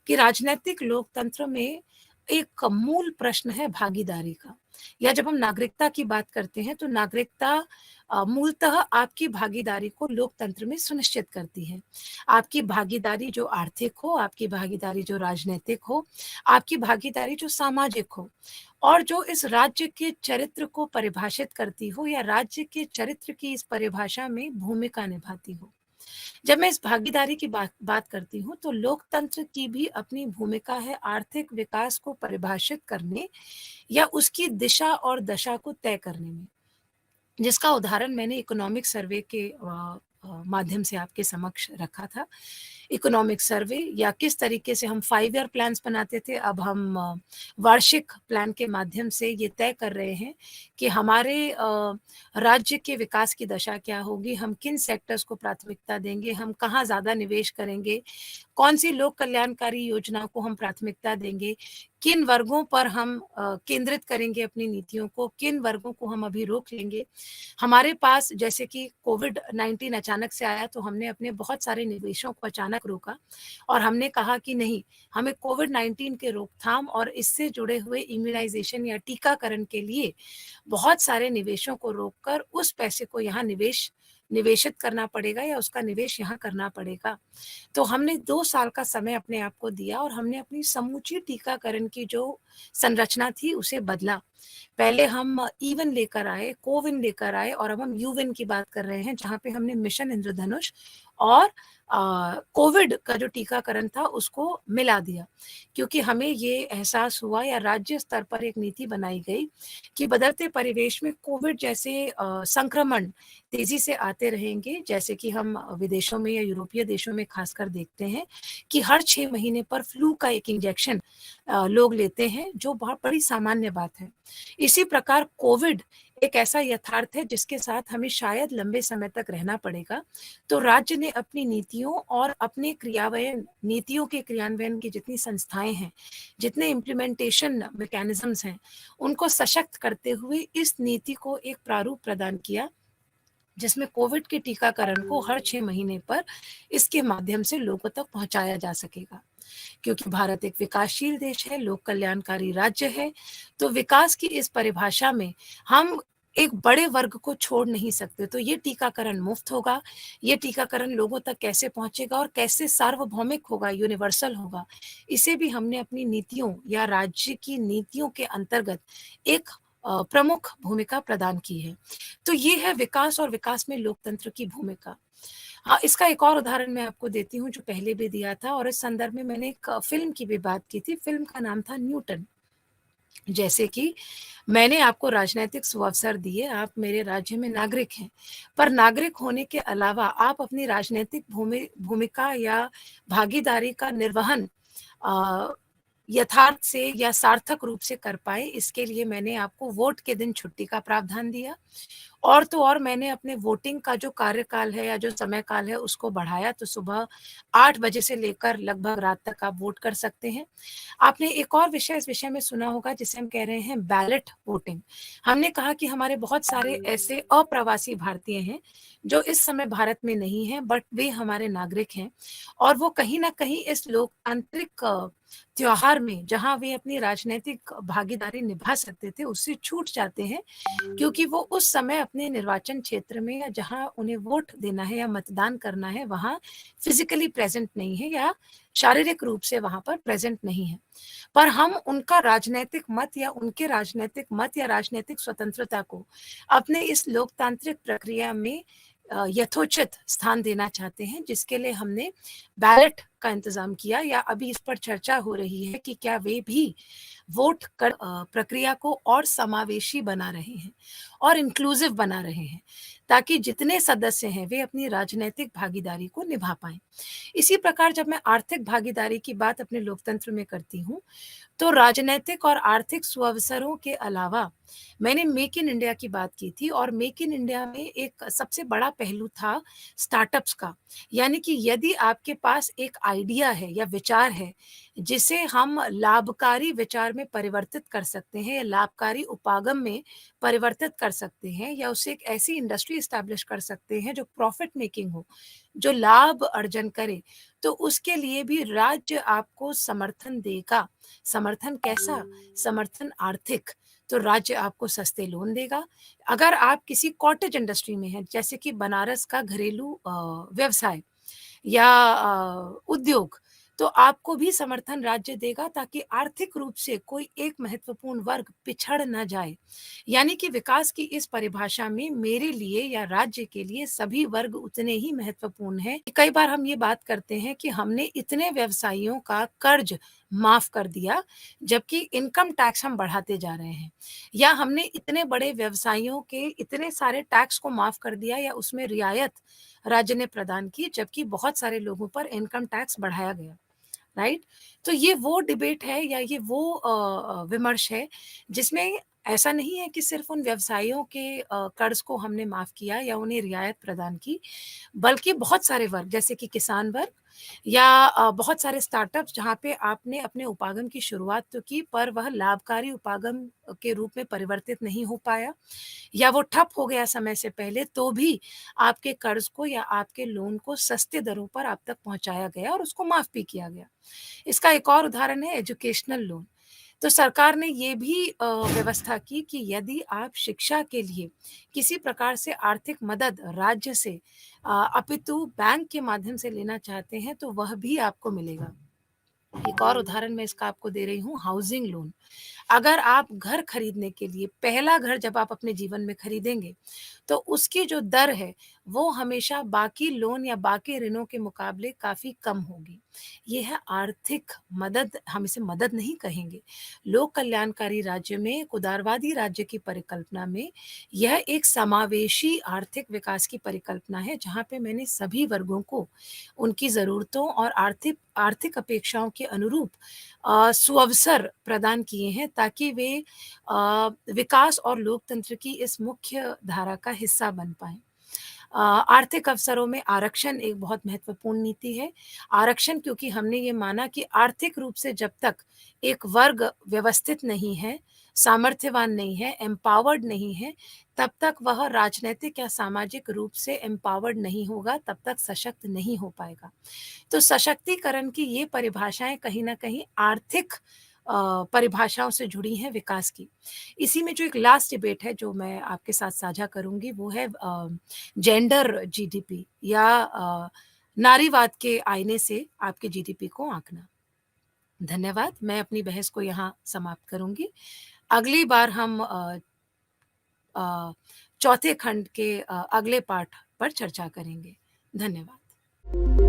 कि राजनैतिक लोकतंत्र में एक मूल प्रश्न है भागीदारी का। या जब हम नागरिकता की बात करते हैं, तो नागरिकता मूलतः आपकी भागीदारी को लोकतंत्र में सुनिश्चित करती है। आपकी भागीदारी जो आर्थिक हो, आपकी भागीदारी जो राजनैतिक हो, आपकी भागीदारी जो सामाजिक हो, और जो इस राज्य के चरित्र को परिभाषित करती हो या राज्य के चरित्र की इस परिभाषा में भूमिका निभाती हो। जब मैं इस भागीदारी की बात बात करती हूँ, तो लोकतंत्र की भी अपनी भूमिका है आर्थिक विकास को परिभाषित करने या उसकी दिशा और दशा को तय करने में। जिसका उदाहरण मैंने इकोनॉमिक सर्वे के माध्यम से आपके समक्ष रखा था। इकोनॉमिक सर्वे या किस तरीके से हम 5 ईयर प्लान्स बनाते थे, अब हम वार्षिक प्लान के माध्यम से ये तय कर रहे हैं कि हमारे राज्य के विकास की दशा क्या होगी, हम किन सेक्टर्स को प्राथमिकता देंगे, हम कहाँ ज़्यादा निवेश करेंगे, कौन-सी लोक कल्याणकारी योजनाओं को हम प्राथमिकता देंगे, किन वर्गों पर हम केंद्रित करेंगे अपनी नीतियों को, किन वर्गों को हम अभी रोक लेंगे। हमारे पास जैसे कि कोविड-19 अचानक से आया, तो हमने अपने बहुत सारे निवेशों को अचानक रोका और हमने कहा कि नहीं, हमें कोविड-19 के रोकथाम और इससे जुड़े हुए इम्यूनाइज़ेशन या टीकाकरण के लिए बहुत सारे निवेशों को रोककर उस पैसे को यहाँ निवेशित करना पड़ेगा या उसका निवेश यहाँ करना पड़ेगा। तो हमने 2 साल का समय अपने आप को दिया और हमने अपनी समूची टीकाकरण की जो संरचना थी उसे बदला। पहले हम ई-विन लेकर आए, कोविन लेकर आए और अब हम यू-विन की बात कर रहे हैं, जहाँ पे हमने मिशन इंद्रधनुष और कोविड का जो टीकाकरण था उसको मिला दिया। क्योंकि हमें ये एहसास हुआ या राज्य स्तर पर एक नीति बनाई गई कि बदलते परिवेश में कोविड जैसे संक्रमण तेज़ी से आते रहेंगे, जैसे कि हम विदेशों में या यूरोपीय देशों में खासकर देखते हैं कि हर 6 महीने पर फ्लू का एक इंजेक्शन लोग लेते हैं, जो बहुत बड़ी सामान्य बात है। इसी प्रकार कोविड एक ऐसा यथार्थ है जिसके साथ हमें शायद लंबे समय तक रहना पड़ेगा। तो राज्य ने अपनी नीतियों और अपने नीतियों के क्रियान्वयन की जितनी संस्थाएँ हैं, जितने इम्प्लीमेंटेशन मैकेनिज़म्स हैं, उनको सशक्त करते हुए इस नीति को एक प्रारूप प्रदान किया, जिसमें कोविड के टीकाकरण को हर 6 महीने पर इसके माध्यम से लोगों तक पहुँचाया जा सकेगा। क्योंकि भारत एक विकासशील देश है, लोक कल्याणकारी राज्य है, तो विकास की इस परिभाषा में हम एक बड़े वर्ग को छोड़ नहीं सकते। तो ये टीकाकरण मुफ्त होगा, ये टीकाकरण लोगों तक कैसे पहुँचेगा और कैसे सार्वभौमिक होगा, यूनिवर्सल होगा, इसे भी हमने अपनी नीतियों या राज्य की नीतियों के अंतर्गत एक प्रमुख भूमिका प्रदान की है। तो ये है विकास और विकास में लोकतंत्र की भूमिका। हाँ, इसका एक और उदाहरण मैं आपको देती हूँ जो पहले भी दिया था और इस संदर्भ में मैंने एक फ़िल्म की भी बात की थी, फ़िल्म का नाम था न्यूटन। जैसे कि मैंने आपको राजनैतिक सुअवसर दिए, आप मेरे राज्य में नागरिक हैं, पर नागरिक होने के अलावा आप अपनी राजनैतिक भूमिका या भागीदारी का निर्वहन अ, यथार्थ से या सार्थक रूप से कर पाएँ, इसके लिए मैंने आपको वोट के दिन छुट्टी का प्रावधान दिया। और तो और मैंने अपने वोटिंग का जो कार्यकाल है या जो समय काल है उसको बढ़ाया, तो सुबह 8 बजे से लेकर लगभग रात तक आप वोट कर सकते हैं। आपने एक और विषय इस विषय में सुना होगा जिसे हम कह रहे हैं बैलेट वोटिंग। हमने कहा कि हमारे बहुत सारे ऐसे अप्रवासी भारतीय हैं, जो इस समय भारत में नहीं हैं बट वे हमारे नागरिक हैं और वो कहीं न कहीं इस लोकतांत्रिक त्योहार में जहाँ वे अपनी राजनैतिक भागीदारी निभा सकते थे, उससे छूट जाते हैं क्योंकि वो उस समय अपनी अपने निर्वाचन क्षेत्र में या जहाँ उन्हें वोट देना है या मतदान करना है, वहाँ फ़िज़िकली प्रेज़ेंट नहीं है या शारीरिक रूप से वहाँ पर प्रेज़ेंट नहीं है। पर हम उनका राजनैतिक मत या उनके राजनैतिक मत या राजनैतिक स्वतंत्रता को अपने इस लोकतांत्रिक प्रक्रिया में यथोचित स्थान देना चाहते हैं, जिसके लिए हमने बैलेट का इंतज़ाम किया या अभी इस पर चर्चा हो रही है कि क्या वे भी वोट कर प्रक्रिया को और समावेशी बना रहे हैं और इंक्लूसिव बना रहे हैं, ताकि जितने सदस्य हैं, वे अपनी राजनैतिक भागीदारी को निभा पाएँ। इसी प्रकार जब मैं आर्थिक भागीदारी की बात अपने लोकतंत्र में करती हूँ, तो राजनैतिक और आर्थिक सुअवसरों के अलावा मैंने मेक इन इंडिया की बात की थी और मेक इन इंडिया में एक सबसे बड़ा पहलू था स्टार्टअप्स का। यानी कि यदि आपके पास एक आइडिया है या विचार है, जिसे हम लाभकारी विचार में परिवर्तित कर सकते हैं या लाभकारी उपागम में परिवर्तित कर सकते हैं या उसे एक ऐसी इंडस्ट्री एस्टैब्लिश कर सकते हैं जो प्रॉफिट मेकिंग हो, जो लाभ अर्जन करे, तो उसके लिए भी राज्य आपको समर्थन देगा। समर्थन कैसा? समर्थन आर्थिक, तो राज्य आपको सस्ते लोन देगा। अगर आप किसी कॉटेज इंडस्ट्री में हैं, जैसे कि बनारस का घरेलू व्यवसाय या उद्योग, तो आपको भी समर्थन राज्य देगा ताकि आर्थिक रूप से कोई एक महत्वपूर्ण वर्ग पिछड़ ना जाए। यानी कि विकास की इस परिभाषा में मेरे लिए या राज्य के लिए सभी वर्ग उतने ही महत्वपूर्ण हैं। कई बार हम ये बात करते हैं कि हमने इतने व्यवसायियों का कर्ज माफ कर दिया, जबकि इनकम टैक्स हम बढ़ाते जा रहे हैं। या हमने इतने बड़े व्यवसायियों के इतने सारे टैक्स को माफ कर दिया या उसमें रियायत राज्य ने प्रदान की, जबकि बहुत सारे लोगों पर इनकम टैक्स बढ़ाया गया। राइट? तो ये वो डिबेट है या ये वो विमर्श है जिसमें ऐसा नहीं है कि सिर्फ़ उन व्यवसायियों के कर्ज़ को हमने माफ़ किया या उन्हें रियायत प्रदान की, बल्कि बहुत सारे वर्ग जैसे कि किसान वर्ग या बहुत सारे स्टार्टअप्स जहाँ पे आपने अपने उपागम की शुरुआत तो की पर वह लाभकारी उपागम के रूप में परिवर्तित नहीं हो पाया या वो ठप हो गया समय से पहले, तो भी आपके कर्ज़ को या आपके लोन को सस्ते दरों पर आप तक पहुँचाया गया और उसको माफ़ भी किया गया। इसका एक और उदाहरण है एजुकेशनल लोन। तो सरकार ने ये भी व्यवस्था की कि यदि आप शिक्षा के लिए किसी प्रकार से आर्थिक मदद राज्य से अपितु बैंक के माध्यम से लेना चाहते हैं, तो वह भी आपको मिलेगा। एक और उदाहरण मैं इसका आपको दे रही हूँ हाउसिंग लोन। अगर आप घर खरीदने के लिए पहला घर जब आप अपने जीवन में खरीदेंगे, तो उसकी जो दर है, वो हमेशा बाकी लोन या बाकी ऋणों के मुकाबले काफ़ी कम होगी। ये है आर्थिक मदद, हम इसे मदद नहीं कहेंगे। लोक कल्याणकारी राज्य में, एक उदारवादी राज्य की परिकल्पना में, यह एक समावेशी आर्थिक विकास की परिकल्पना है, जहाँ पे मैंने सभी वर्गों को उनकी ज़रूरतों और आर्थिक आर्थिक अपेक्षाओं के अनुरूप सुअवसर प्रदान किए हैं ताकि वे विकास और लोकतंत्र की इस मुख्य धारा का हिस्सा बन पाएँ। आर्थिक अवसरों में आरक्षण एक बहुत महत्वपूर्ण नीति है। आरक्षण क्योंकि हमने ये माना कि आर्थिक रूप से जब तक एक वर्ग व्यवस्थित नहीं है, सामर्थ्यवान नहीं है, एम्पावर्ड नहीं है, तब तक वह राजनैतिक या सामाजिक रूप से एम्पावर्ड नहीं होगा, तब तक सशक्त नहीं हो पाएगा। तो सशक्तिकरण की ये परिभाषाएँ कहीं न कहीं आर्थिक परिभाषाओं से जुड़ी हैं विकास की। इसी में जो एक लास्ट डिबेट है जो मैं आपके साथ साझा करूँगी वो है जेंडर जीडीपी या नारीवाद के आईने से आपके जीडीपी को आँकना। धन्यवाद, मैं अपनी बहस को यहाँ समाप्त करूँगी। अगली बार हम अ, चौथे खंड के अगले पाठ पर चर्चा करेंगे। धन्यवाद।